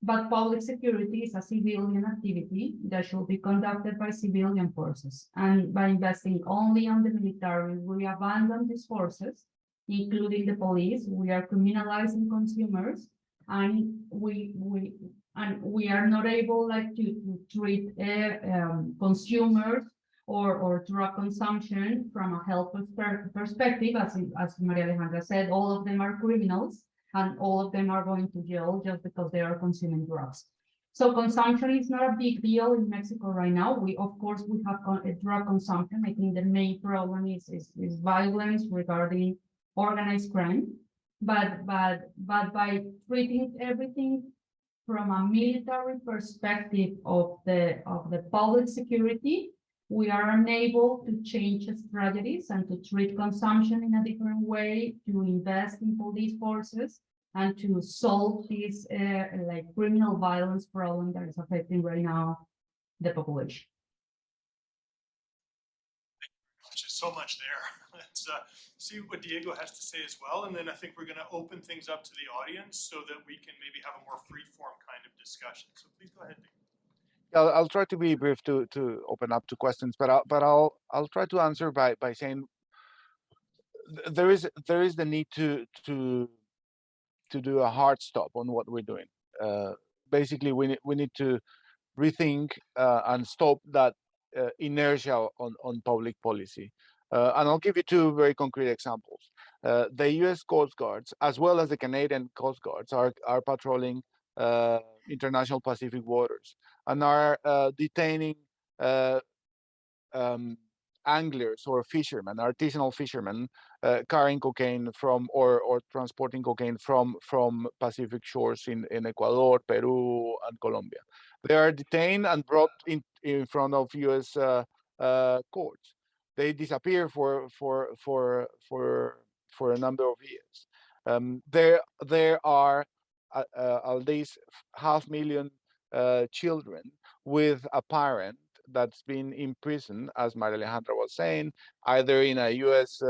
But public security is a civilian activity that should be conducted by civilian forces. And by investing only on the military, we abandon these forces, including the police. We are criminalizing consumers, and we are not able to treat consumers or drug consumption from a health perspective. As María Alejandra said, all of them are criminals, and all of them are going to jail just because they are consuming drugs. So consumption is not a big deal in Mexico right now. Of course, we have drug consumption. I think the main problem is violence regarding organized crime. But by treating everything from a military perspective of the public security, we are unable to change strategies and to treat consumption in a different way, to invest in police forces, and to solve this like criminal violence problem that is affecting right now the population. Just so much there. Let's see what Diego has to say as well, and then I think we're going to open things up to the audience so that we can maybe have a more free-form kind of discussion. So please go ahead, Diego. I'll try to be brief to open up to questions, but I'll try to answer by saying there is the need to do a hard stop on what we're doing. Basically, we need to rethink and stop that inertia on public policy. And I'll give you two very concrete examples. The U.S. Coast Guards, as well as the Canadian Coast Guards, are patrolling international Pacific waters and are detaining anglers or fishermen, artisanal fishermen, carrying cocaine from or transporting cocaine from Pacific shores in Ecuador, Peru, and Colombia. They are detained and brought in front of U.S. Courts. They disappear for a number of years. There are at least 500,000 children with a parent that's been imprisoned, as Maria Alejandra was saying, either in a U.S.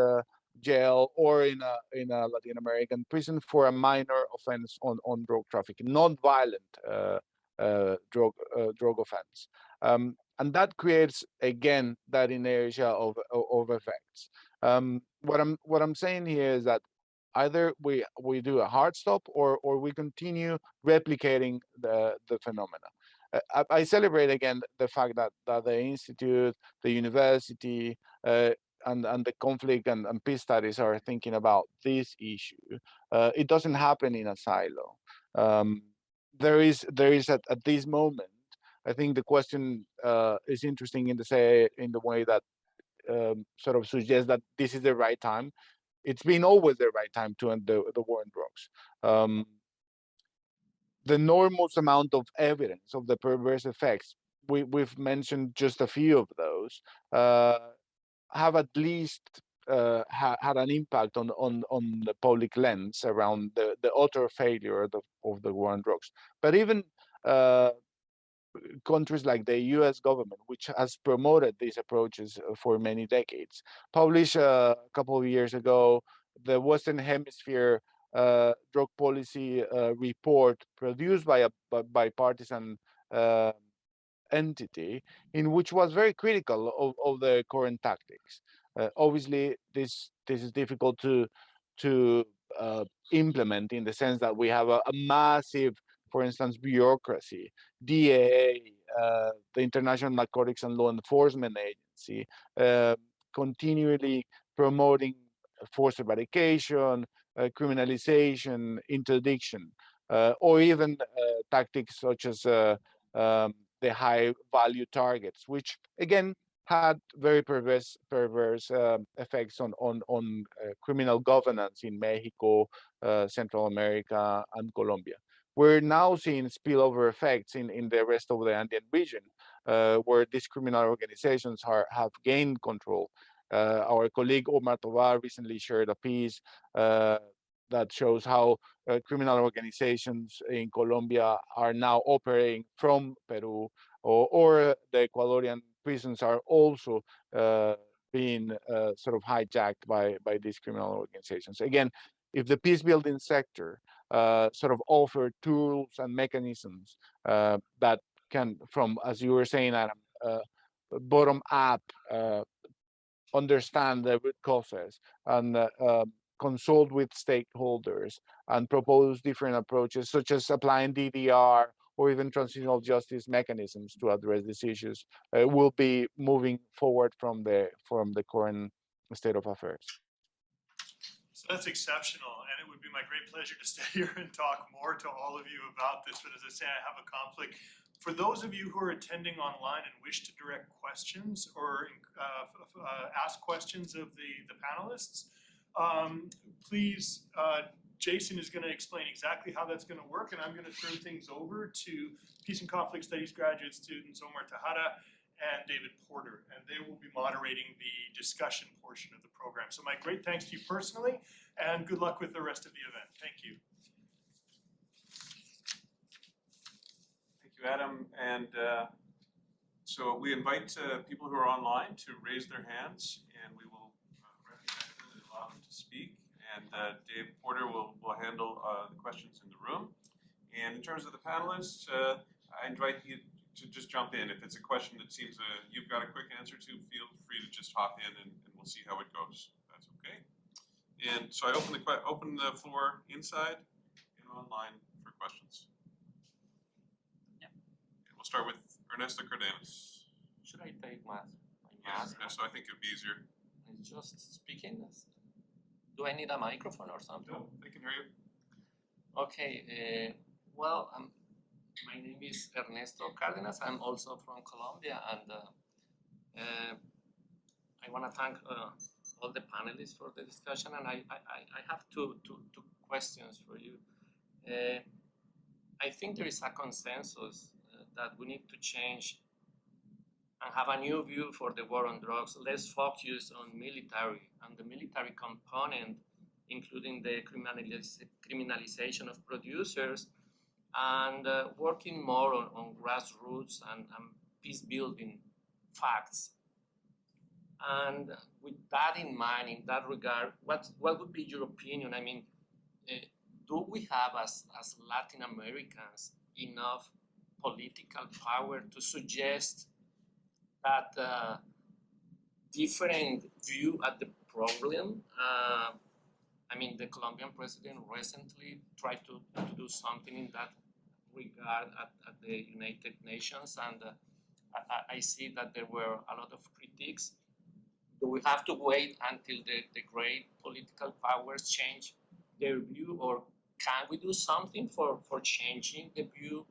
Jail or in a Latin American prison for a minor offense on drug trafficking, non-violent drug offense, and that creates again that inertia of effects. What I'm saying here is that either we do a hard stop or we continue replicating the phenomena. I celebrate again the fact that the institute, the university, and the conflict and peace studies are thinking about this issue. It doesn't happen in a silo. There is at this moment, I think the question is interesting in the way that sort of suggests that this is the right time. It's been always the right time to end the war on drugs. The enormous amount of evidence of the perverse effects, we've mentioned just a few of those, have at least had an impact on the public lens around the utter failure of the war on drugs. But even countries like the US government, which has promoted these approaches for many decades, published a couple of years ago the Western Hemisphere drug policy report produced by a bipartisan entity, in which was very critical of the current tactics. Obviously, this is difficult to implement in the sense that we have a massive, for instance, bureaucracy, DAA, the International Narcotics and Law Enforcement Agency, continually promoting forced eradication, criminalization, interdiction, or even tactics such as the high value targets, which again had very perverse effects on criminal governance in Mexico, Central America, and Colombia. We're now seeing spillover effects in the rest of the Andean region, where these criminal organizations have gained control. Our colleague Omar recently shared a piece that shows how criminal organizations in Colombia are now operating from Peru, or the Ecuadorian prisons are also being sort of hijacked by these criminal organizations. Again, if the peace building sector sort of offer tools and mechanisms that can, from, as you were saying, Adam, bottom up, understand the root causes and consult with stakeholders and propose different approaches, such as applying DDR or even transitional justice mechanisms to address these issues, will be moving forward from the current state of affairs. So that's exceptional, and it would be my great pleasure to stay here and talk more to all of you about this, but as I say, I have a conflict. For those of you who are attending online and wish to direct questions or ask questions of the panelists, please, Jason is going to explain exactly how that's going to work, and I'm going to turn things over to Peace and Conflict Studies graduate students Omar, Tejada, and David Porter, and they will be moderating the discussion portion of the program. So my great thanks to you personally, and good luck with the rest of the event. Thank you. Thank you, Adam. And so we invite people who are online to raise their hands, and we will recognize them and allow them to speak. And Dave Porter will handle the questions in the room. And in terms of the panelists, I invite you to just jump in. If it's a question that seems you've got a quick answer to, feel free to just hop in, and we'll see how it goes. That's okay. And so I open the floor inside and online for questions. Yeah. And we'll start with Ernesto Cardenas. Should I take my Yes, mask? Ernesto, I think it'd be easier. It's just speaking. Do I need a microphone or something? No, they can hear you. Okay. Well, my name is Ernesto Cardenas. I'm also from Colombia, and I want to thank all the panelists for the discussion. And I have two questions for you. I think there is a consensus that we need to change and have a new view for the war on drugs. Let's focus on military and the military component, including the criminalization of producers, and working more on grassroots and peace building facts. And with that in mind, in that regard, what would be your opinion? I mean, do we have as Latin Americans enough political power to suggest that different view at the problem? I mean, the Colombian president recently tried to do something in that regard at the United Nations, and I see that there were a lot of critiques. Do we have to wait until the great political powers change their view, or can we do something for changing the view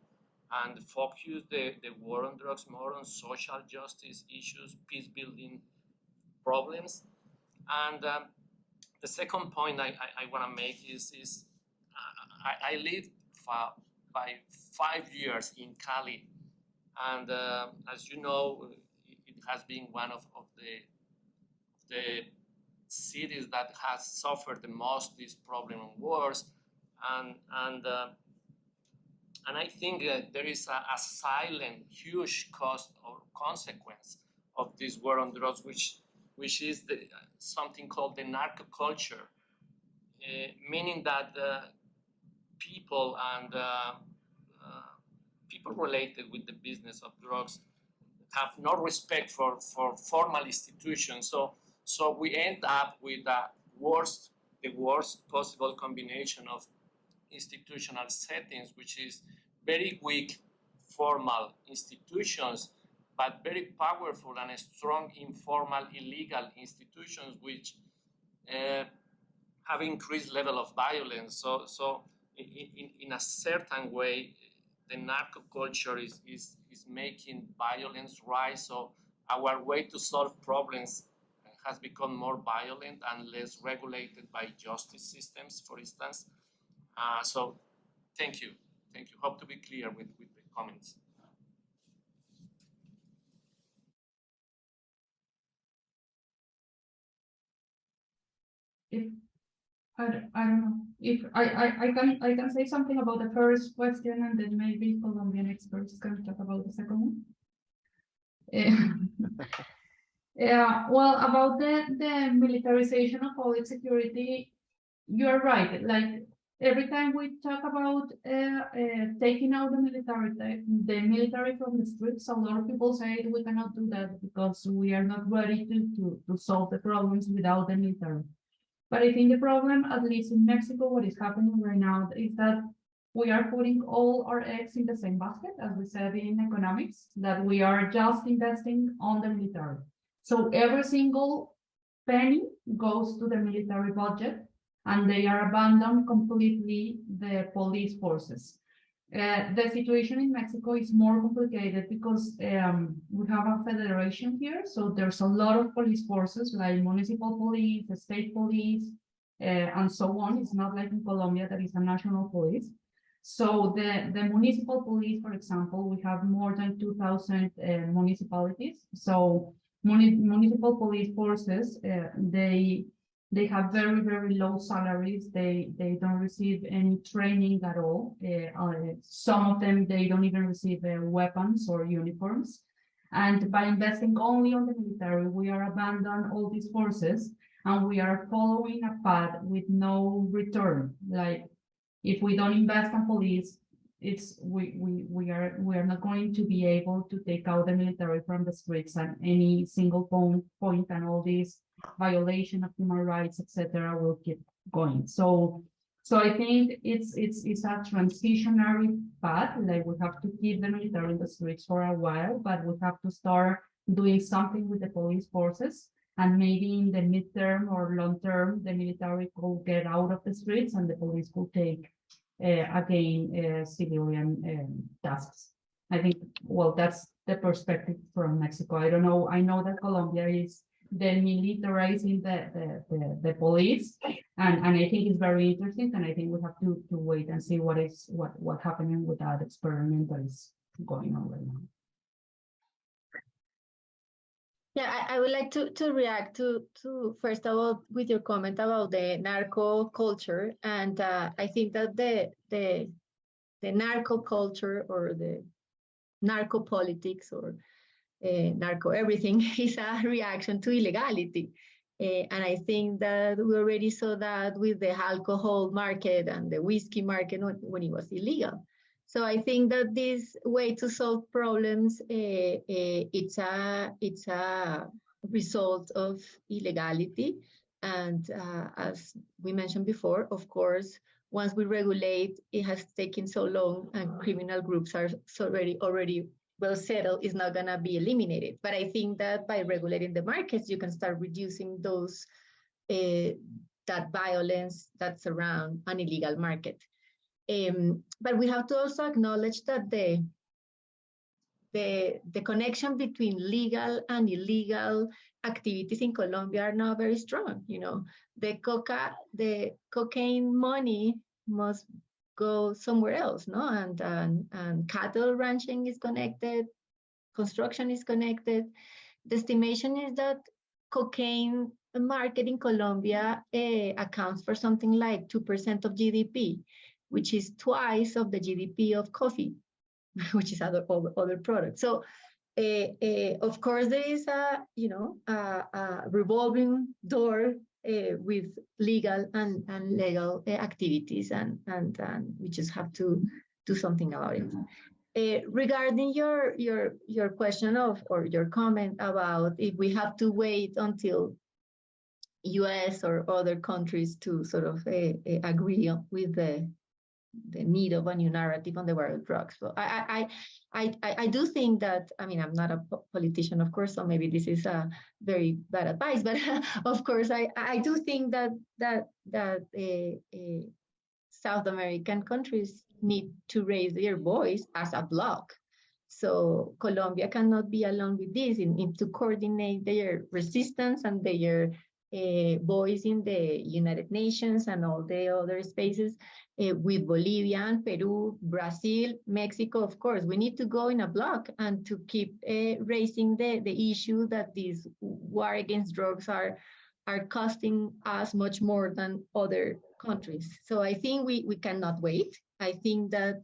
and focus the war on drugs more on social justice issues, peace building problems? And the second point I want to make is I lived by 5 years in Cali, and as you know, it has been one of the cities that has suffered the most this problem of wars, and I think there is a silent, huge cost or consequence of this war on drugs, which is something called the narco culture, meaning that people and people related with the business of drugs have no respect for formal institutions. So we end up with the worst possible combination of institutional settings, which is very weak formal institutions, but very powerful and strong informal illegal institutions, which have increased level of violence. So in a certain way, the narco culture is making violence rise. So our way to solve problems has become more violent and less regulated by justice systems, for instance. So thank you. Hope to be clear with the comments. If I don't know if I can say something about the first question, and then maybe Colombian experts can talk about the second one. Yeah, well, about the militarization of public security, you are right. Like every time we talk about taking out the military from the streets, a lot of people say we cannot do that because we are not ready to solve the problems without the military. But I think the problem, at least in Mexico, what is happening right now is that we are putting all our eggs in the same basket, as we said in economics, that we are just investing on the military. So every single penny goes to the military budget, and they are abandoned completely the police forces. The situation in Mexico is more complicated because we have a federation here, so there's a lot of police forces like municipal police, state police, and so on. It's not like in Colombia that is a national police. So the municipal police, for example, we have more than 2,000 municipalities. So municipal police forces, they have very, very low salaries. They don't receive any training at all. Some of them, they don't even receive weapons or uniforms. And by investing only on the military, we are abandoning all these forces and we are following a path with no return. Like if we don't invest in police, we are not going to be able to take out the military from the streets at any single point, and all these violation of human rights, etc., will keep going. So I think it's a transitionary path. Like we have to keep the military in the streets for a while, but we have to start doing something with the police forces. And maybe in the midterm or long term, the military could get out of the streets and the police could take again civilian tasks. I think, well, that's the perspective from Mexico. I don't know. I know that Colombia is demilitarizing the police, and I think it's very interesting. And I think we have to wait and see what's happening with that experiment that is going on right now. Yeah, I would like to react to first of all with your comment about the narco culture, and I think that the narco culture or the narco politics or narco everything is a reaction to illegality, and I think that we already saw that with the alcohol market and the whiskey market when it was illegal. So I think that this way to solve problems, it's a result of illegality. And as we mentioned before, of course, once we regulate, it has taken so long and criminal groups are already well settled, it's not gonna be eliminated. But I think that by regulating the markets, you can start reducing those, that violence that's around an illegal market. But we have to also acknowledge that the connection between legal and illegal activities in Colombia are not very strong. You know, the cocaine money must go somewhere else, no? And cattle ranching is connected, construction is connected. The estimation is that cocaine market in Colombia accounts for something like 2% of GDP, which is twice of the GDP of coffee, which is other products. So, of course, there is a revolving door with legal and legal activities, and we just have to do something about it. Regarding your question or your comment about if we have to wait until US or other countries to sort of agree with the need of a new narrative on the war on drugs. So I do think that, I mean, I'm not a politician, of course, so maybe this is a very bad advice, but of course, I do think that South American countries need to raise their voice as a bloc. So Colombia cannot be alone with this, to coordinate their resistance and their voice in the United Nations and all the other spaces with Bolivia and Peru, Brazil, Mexico. Of course, we need to go in a block and to keep raising the issue that this war against drugs are costing us much more than other countries. So I think we cannot wait. I think that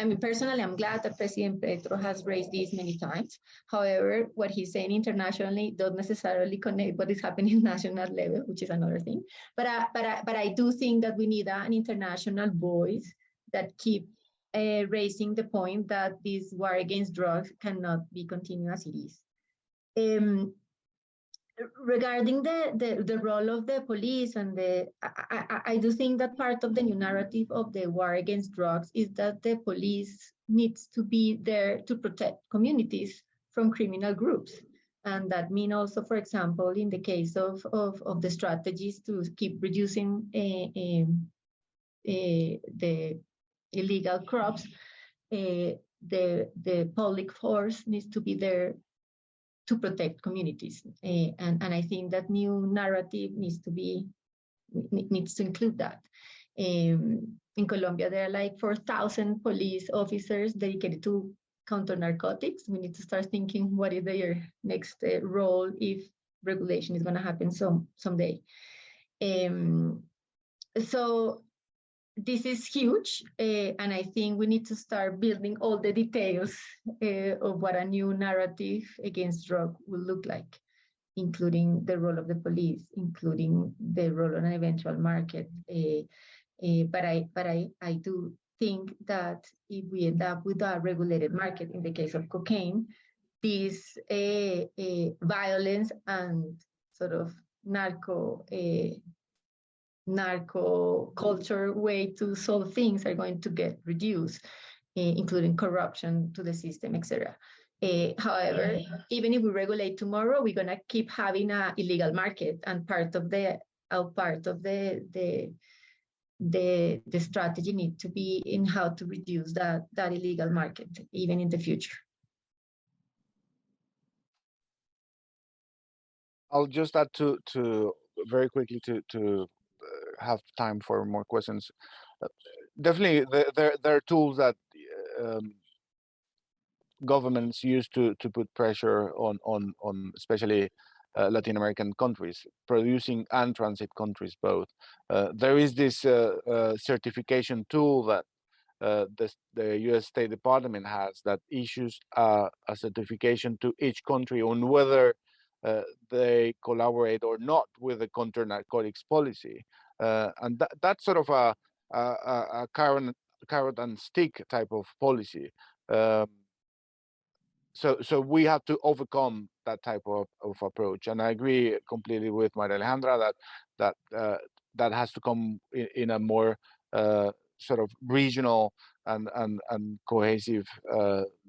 I mean, personally, I'm glad that President Petro has raised this many times. However, what he's saying internationally doesn't necessarily connect what is happening at national level, which is another thing. But I do think that we need an international voice that keep raising the point that this war against drugs cannot be continued as it is. Regarding the role of the police and I do think that part of the new narrative of the war against drugs is that the police needs to be there to protect communities from criminal groups. And that means also, for example, in the case of the strategies to keep reducing the illegal crops, the public force needs to be there to protect communities. And I think that new narrative needs to be needs to include that. In Colombia, there are like 4,000 police officers dedicated to counter narcotics. We need to start thinking what is their next role if regulation is going to happen someday. So this is huge, and I think we need to start building all the details of what a new narrative against drug will look like, including the role of the police, including the role of an eventual market. But I do think that if we end up with a regulated market, in the case of cocaine, this violence and sort of narco culture way to solve things are going to get reduced, including corruption to the system, etc. However, even if we regulate tomorrow, we're gonna keep having an illegal market, and part of the strategy need to be in how to reduce that illegal market, even in the future. I'll just add to very quickly to have time for more questions. Definitely, there are tools that governments use to put pressure on especially Latin American countries, producing and transit countries both. There is this certification tool that the U.S. State Department has that issues a certification to each country on whether they collaborate or not with the counter narcotics policy, and that's sort of a carrot and stick type of policy. So we have to overcome that type of approach, and I agree completely with Maria Alejandra that has to come in a more sort of regional and cohesive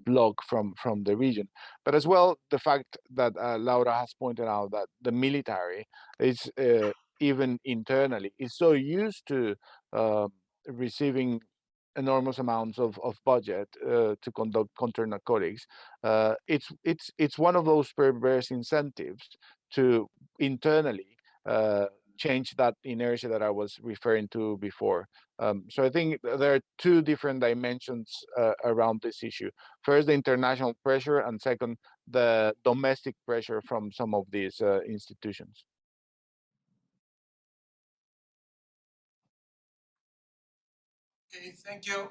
block from the region. But as well, the fact that Laura has pointed out that the military is even internally is so used to receiving enormous amounts of budget to conduct counter narcotics. It's one of those perverse incentives to internally change that inertia that I was referring to before. So I think there are two different dimensions around this issue. First, the international pressure, and second, the domestic pressure from some of these institutions. Okay, thank you.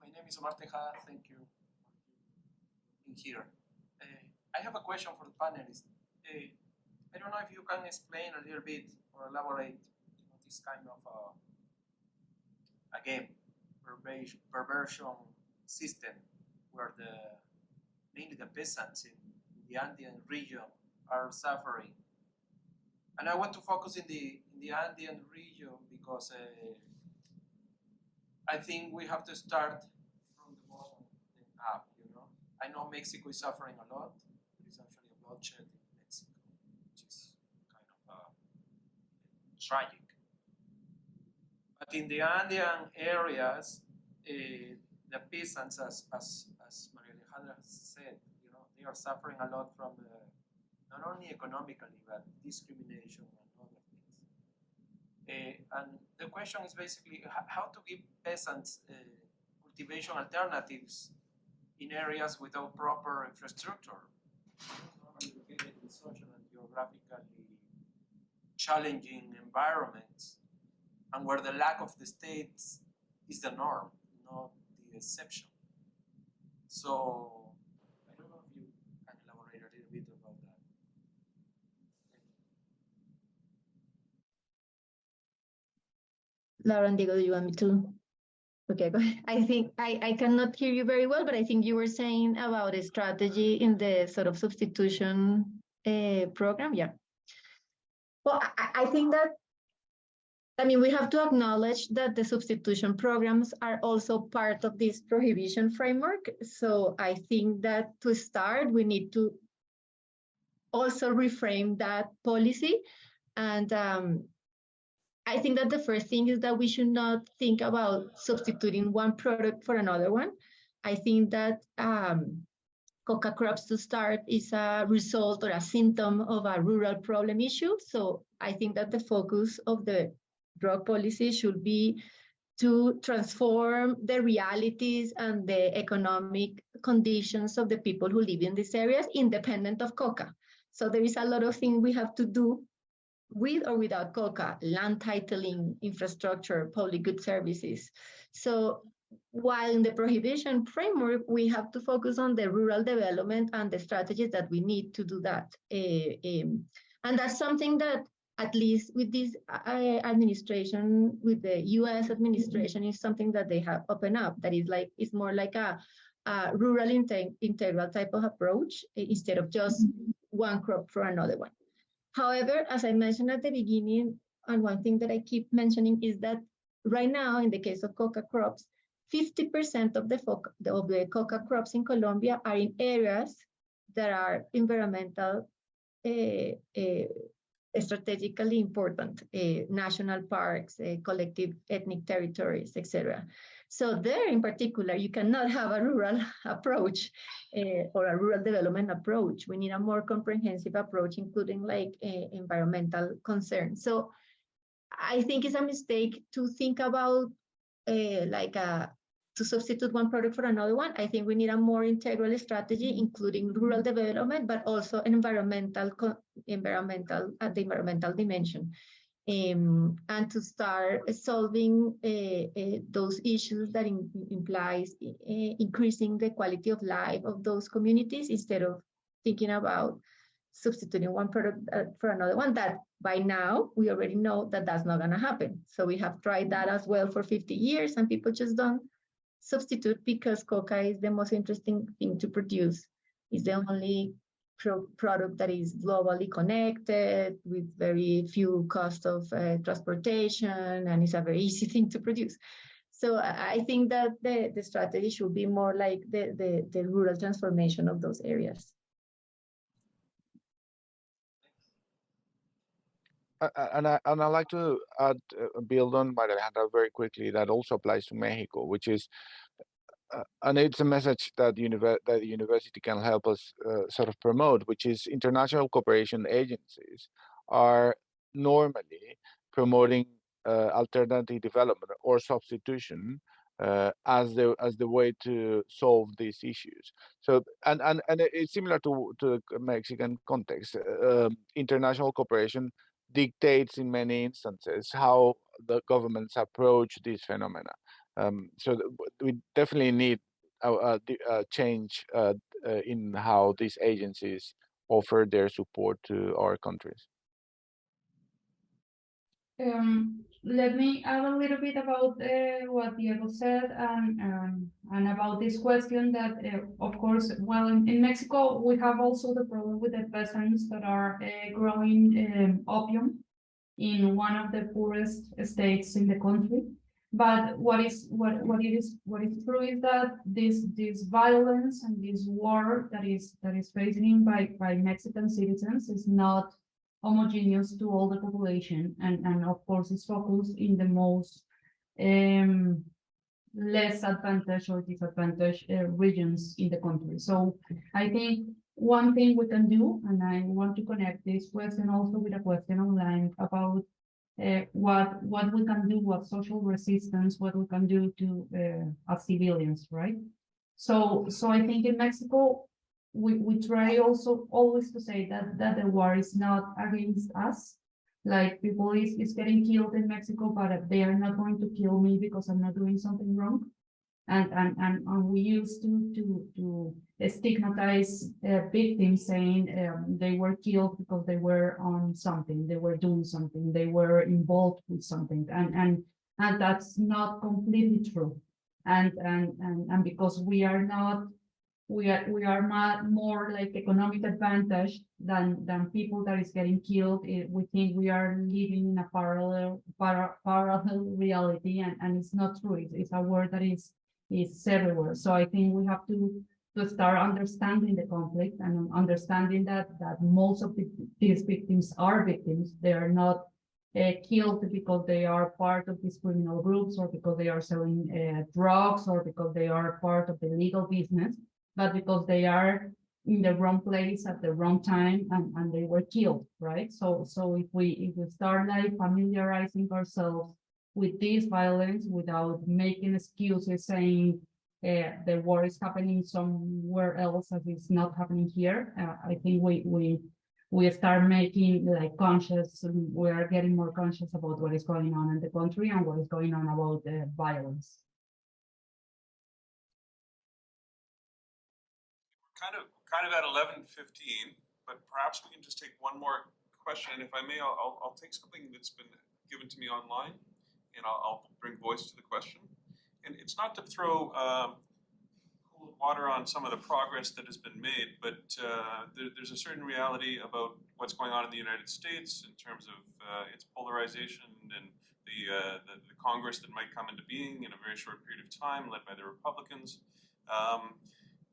My name is Omar Tejada. Thank you for being here. I have a question for the panelists. I don't know if you can explain a little bit or elaborate this kind of again perversion system where mainly the peasants in the Andean region are suffering. And I want to focus in the Andean region because I think we have to start from the bottom up, you know. I know Mexico is suffering a lot. There is actually a bloodshed in Mexico, which is kind of tragic. But in the Andean areas, the peasants, as Maria Alejandra said, you know, they are suffering a lot from not only economically, but discrimination and other things. And the question is basically how to give peasants cultivation alternatives in areas without proper infrastructure, normally located in social and geographically challenging environments, and where the lack of the state is the norm, not the exception. So I don't know if you can elaborate a little bit about that. Laura and Diego, do you want me to? Okay, go ahead. I think I cannot hear you very well, but I think you were saying about a strategy in the sort of substitution program. Yeah. Well, I think that, I mean, we have to acknowledge that the substitution programs are also part of this prohibition framework. So I think that to start, we need to also reframe that policy. And I think that the first thing is that we should not think about substituting one product for another one. I think that coca crops to start is a result or a symptom of a rural problem issue. So I think that the focus of the drug policy should be to transform the realities and the economic conditions of the people who live in these areas, independent of coca. So there is a lot of things we have to do with or without coca: land titling, infrastructure, public good services. So while in the prohibition framework, we have to focus on the rural development and the strategies that we need to do that. And that's something that, at least with this administration, with the US administration, is something that they have opened up. That is like, it's more like a rural integral type of approach, instead of just one crop for another one. However, as I mentioned at the beginning, and one thing that I keep mentioning is that right now, in the case of coca crops, 50% of the coca crops in Colombia are in areas that are environmental, strategically important, national parks, collective ethnic territories, etc. So there in particular, you cannot have a rural approach or a rural development approach. We need a more comprehensive approach, including like environmental concerns. So I think it's a mistake to think about to substitute one product for another one. I think we need a more integral strategy, including rural development, but also environmental dimension, and to start solving those issues that implies increasing the quality of life of those communities, instead of thinking about substituting one product for another one. That by now we already know that that's not going to happen. So we have tried that as well for 50 years, and people just don't substitute because coca is the most interesting thing to produce. It's the only product that is globally connected, with very few cost of transportation, and it's a very easy thing to produce. So I think that the strategy should be more like the rural transformation of those areas. And I'd like to add, build on María Alejandra very quickly. That also applies to Mexico, which is, and it's a message that the university can help us sort of promote, which is international cooperation agencies are normally promoting alternative development or substitution as the way to solve these issues. So and it's similar to the Mexican context. International cooperation dictates in many instances how the governments approach these phenomena. So we definitely need a change in how these agencies offer their support to our countries. Let me add a little bit about what Diego said, and about this question that, of course, well, in Mexico, we have also the problem with the peasants that are growing opium in one of the poorest states in the country. But what is true is that this violence and this war that is facing by Mexican citizens is not homogeneous to all the population, and of course it's focused in the most less advantaged or disadvantaged regions in the country. So I think one thing we can do, and I want to connect this question also with a question online about what we can do, what social resistance, what we can do to as civilians, right? So I think in Mexico, we try also always to say that the war is not against us. Like, people is getting killed in Mexico, but they are not going to kill me because I'm not doing something wrong. And we used to stigmatize victims, saying they were killed because they were on something, they were doing something, they were involved with something, and that's not completely true. And because we are more like economic advantage than people that is getting killed. We think we are living in a parallel reality, and it's not true. It's a word that is everywhere. So I think we have to start understanding the conflict and understanding that most of these victims are victims. They are not killed because they are part of these criminal groups, or because they are selling drugs, or because they are part of the legal business, but because they are in the wrong place at the wrong time, and they were killed, right? So if we start like familiarizing ourselves with this violence without making excuses saying the war is happening somewhere else as it's not happening here, I think we start making like conscious, we are getting more conscious about what is going on in the country and what is going on about the violence. Kind of at 11:15, but perhaps we can just take one more question. And if I may, I'll take something that's been given to me online, and I'll bring voice to the question. And it's not to throw cold water on some of the progress that has been made, but there's a certain reality about what's going on in the United States in terms of its polarization and the Congress that might come into being in a very short period of time, led by the Republicans.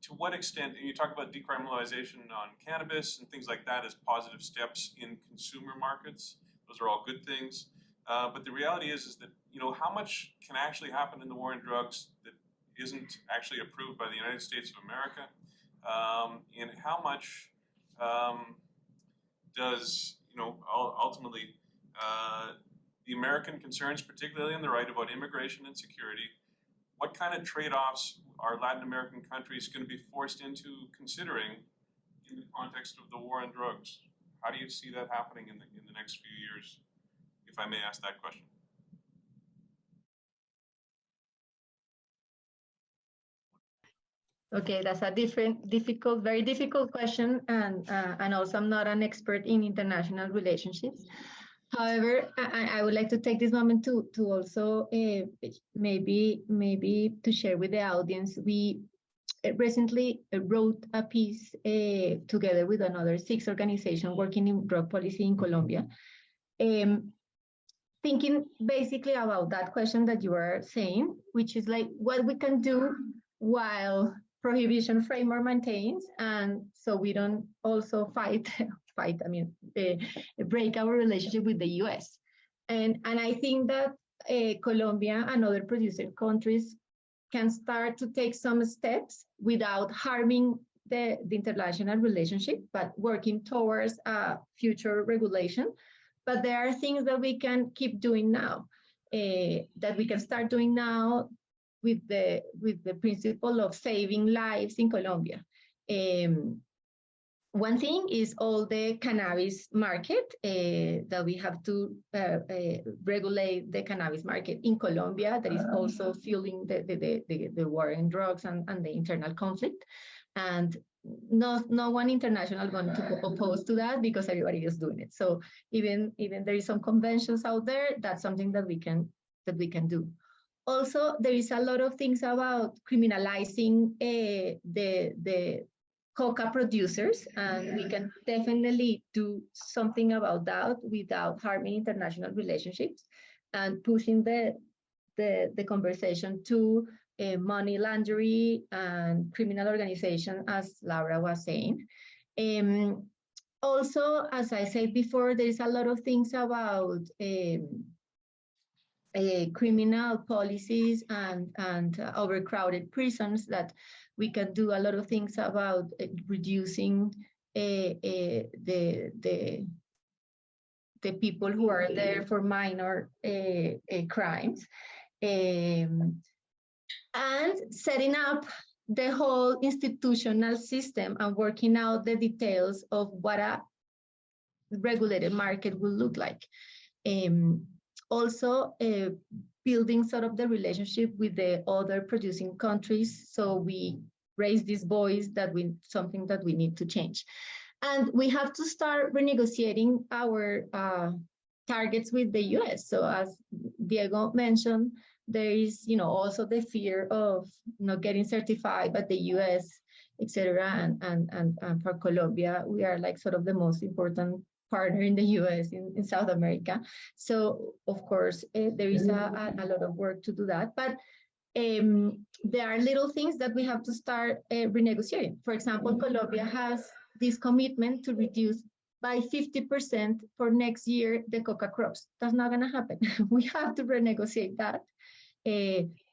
To what extent, and you talk about decriminalization on cannabis and things like that as positive steps in consumer markets, those are all good things. But the reality is that, you know, how much can actually happen in the war on drugs that isn't actually approved by the United States of America? And how much does, you know, ultimately the American concerns, particularly on the right about immigration and security, what kind of trade-offs are Latin American countries going to be forced into considering in the context of the war on drugs? How do you see that happening in the next few years, if I may ask that question? Okay, that's a very difficult question, and also I'm not an expert in international relationships. However, I would like to take this moment to also maybe to share with the audience. We recently wrote a piece together with another 6 organizations working in drug policy in Colombia, thinking basically about that question that you are saying, which is like what we can do while prohibition framework maintains, and so we don't also break our relationship with the US. And I think that Colombia and other producer countries can start to take some steps without harming the international relationship, but working towards a future regulation. But there are things that we can keep doing now, that we can start doing now with the principle of saving lives in Colombia. One thing is all the cannabis market, that we have to regulate the cannabis market in Colombia that is also fueling the war in drugs and the internal conflict. And no one international going to oppose to that because everybody is doing it. So even there is some conventions out there, that's something that we can do. Also, there is a lot of things about criminalizing the coca producers, and we can definitely do something about that without harming international relationships and pushing the conversation to money laundering and criminal organization, as Laura was saying. Also, as I said before, there is a lot of things about criminal policies and overcrowded prisons that we can do a lot of things about reducing the people who are there for minor crimes, and setting up the whole institutional system and working out the details of what a regulated market will look like. Also, building sort of the relationship with the other producing countries, so we raise this voice that something that we need to change. And we have to start renegotiating our targets with the US. So as Diego mentioned, there is, also the fear of not getting certified by the US, etc. And for Colombia, we are like sort of the most important partner in the US in South America. So of course, there is a lot of work to do that. But there are little things that we have to start renegotiating. For example, Colombia has this commitment to reduce by 50% for next year the coca crops. That's not going to happen. We have to renegotiate that.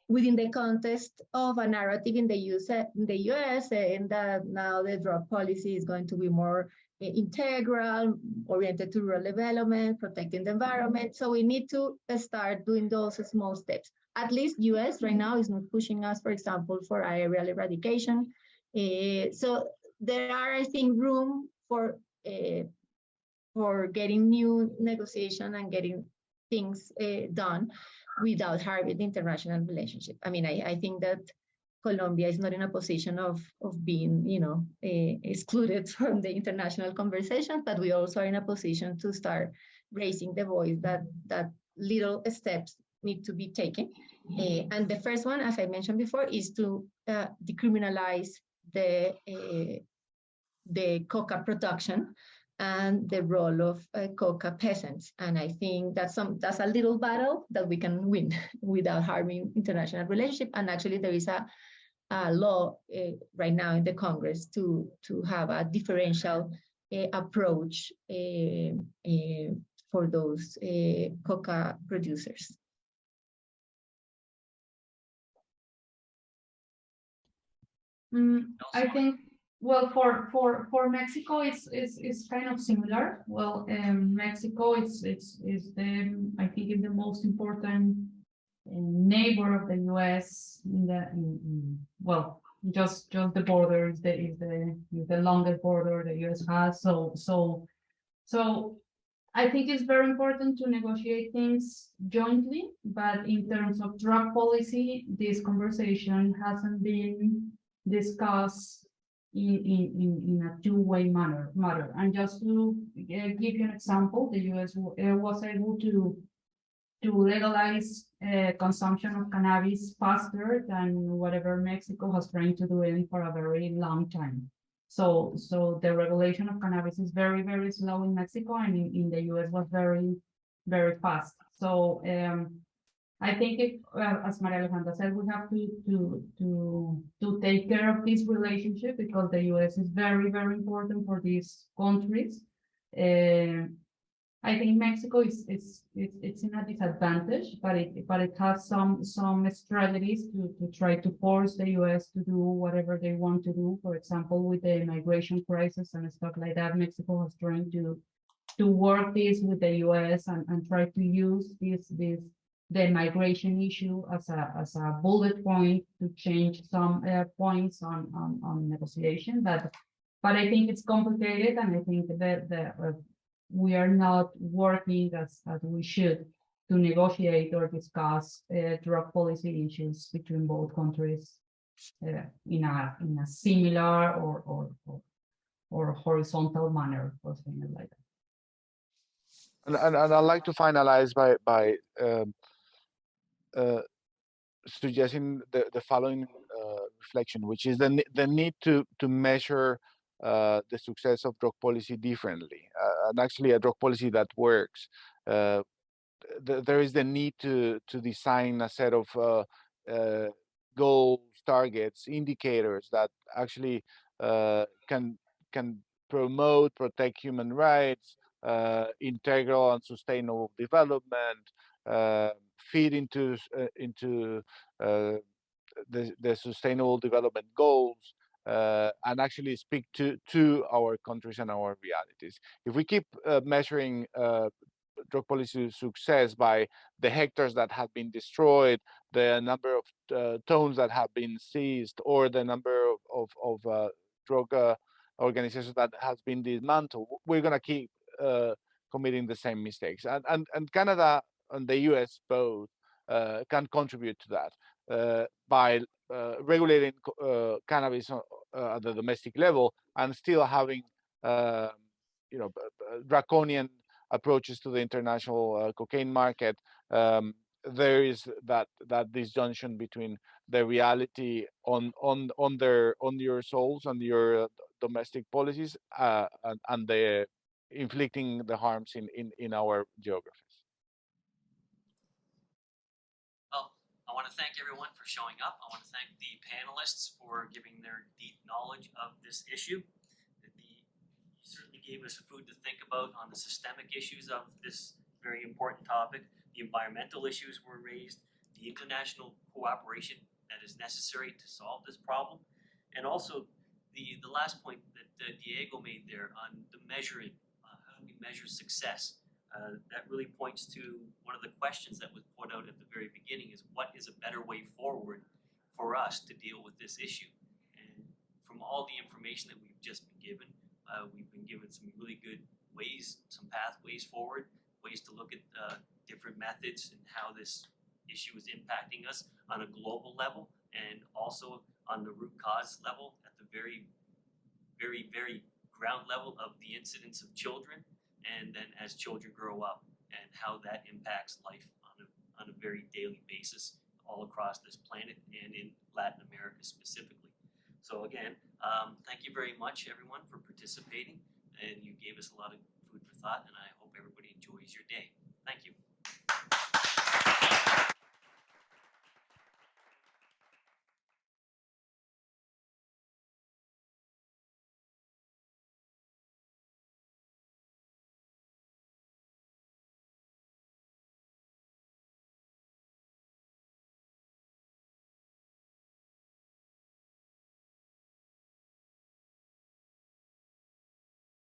within the context of a narrative in the US, saying that now the drug policy is going to be more integral, oriented to rural development, protecting the environment. So we need to start doing those small steps. At least US right now is not pushing us, for example, for aerial eradication. So there are, I think, room for getting new negotiation and getting things done without harming the international relationship. I mean, I think that Colombia is not in a position of being, excluded from the international conversation, but we also are in a position to start raising the voice that little steps need to be taken. And the first one, as I mentioned before, is to decriminalize the coca production and the role of coca peasants. And I think that's a little battle that we can win without harming international relationship. And actually there is a law right now in the Congress to have a differential approach for those coca producers. I think, well, for Mexico, it's kind of similar. Well, Mexico is the, I think, is the most important neighbor of the U.S. Well, just the border is the longest border the U.S. has. So I think it's very important to negotiate things jointly, but in terms of drug policy, this conversation hasn't been discussed in a two-way manner. And just to give you an example, the U.S. was able to legalize consumption of cannabis faster than whatever Mexico has trying to do it for a very long time. So the regulation of cannabis is very, very slow in Mexico, and in the US was very, very fast. So I think as Maria Alejandra said, we have to take care of this relationship because the US is very, very important for these countries. I think Mexico is in a disadvantage, but it has some strategies to try to force the U.S. to do whatever they want to do. For example, with the migration crisis and stuff like that, Mexico has trying to work this with the U.S. and try to use the migration issue as a bullet point to change some points on negotiation. But I think it's complicated, and I think that we are not working as we should to negotiate or discuss drug policy issues between both countries in a similar or horizontal manner, or something like that. And I'd like to finalize by suggesting the following reflection, which is the need to measure the success of drug policy differently, and actually a drug policy that works. There is the need to design a set of goals, targets, indicators that actually can promote, protect human rights, integral and sustainable development, feed into the sustainable development goals, and actually speak to our countries and our realities. If we keep measuring drug policy success by the hectares that have been destroyed, the number of tons that have been seized, or the number of drug organizations that has been dismantled, we're going to keep committing the same mistakes. And Canada and the US both can contribute to that by regulating cannabis at the domestic level and still having draconian approaches to the international cocaine market. There is that disjunction between the reality on your souls and your domestic policies and the inflicting the harms in our geographies. Well, I want to thank everyone for showing up. I want to thank the panelists for giving their deep knowledge of this issue. You certainly gave us food to think about on the systemic issues of this very important topic. The environmental issues were raised. the international cooperation that is necessary to solve this problem, and also the last point that Diego made there on the measuring, how do we measure success? That really points to one of the questions that was put out at the very beginning is what is a better way forward for us to deal with this issue? And from all the information that we've just been given, we've been given some really good ways, some pathways forward, ways to look at different methods and how this issue is impacting us on a global level and also on the root cause level at the very, very, very ground level of the incidence of children, and then as children grow up and how that impacts life on a very daily basis all across this planet and in Latin America specifically. So again, thank you very much everyone for participating, and you gave us a lot of food for thought, and I hope everybody enjoys your day. Thank you.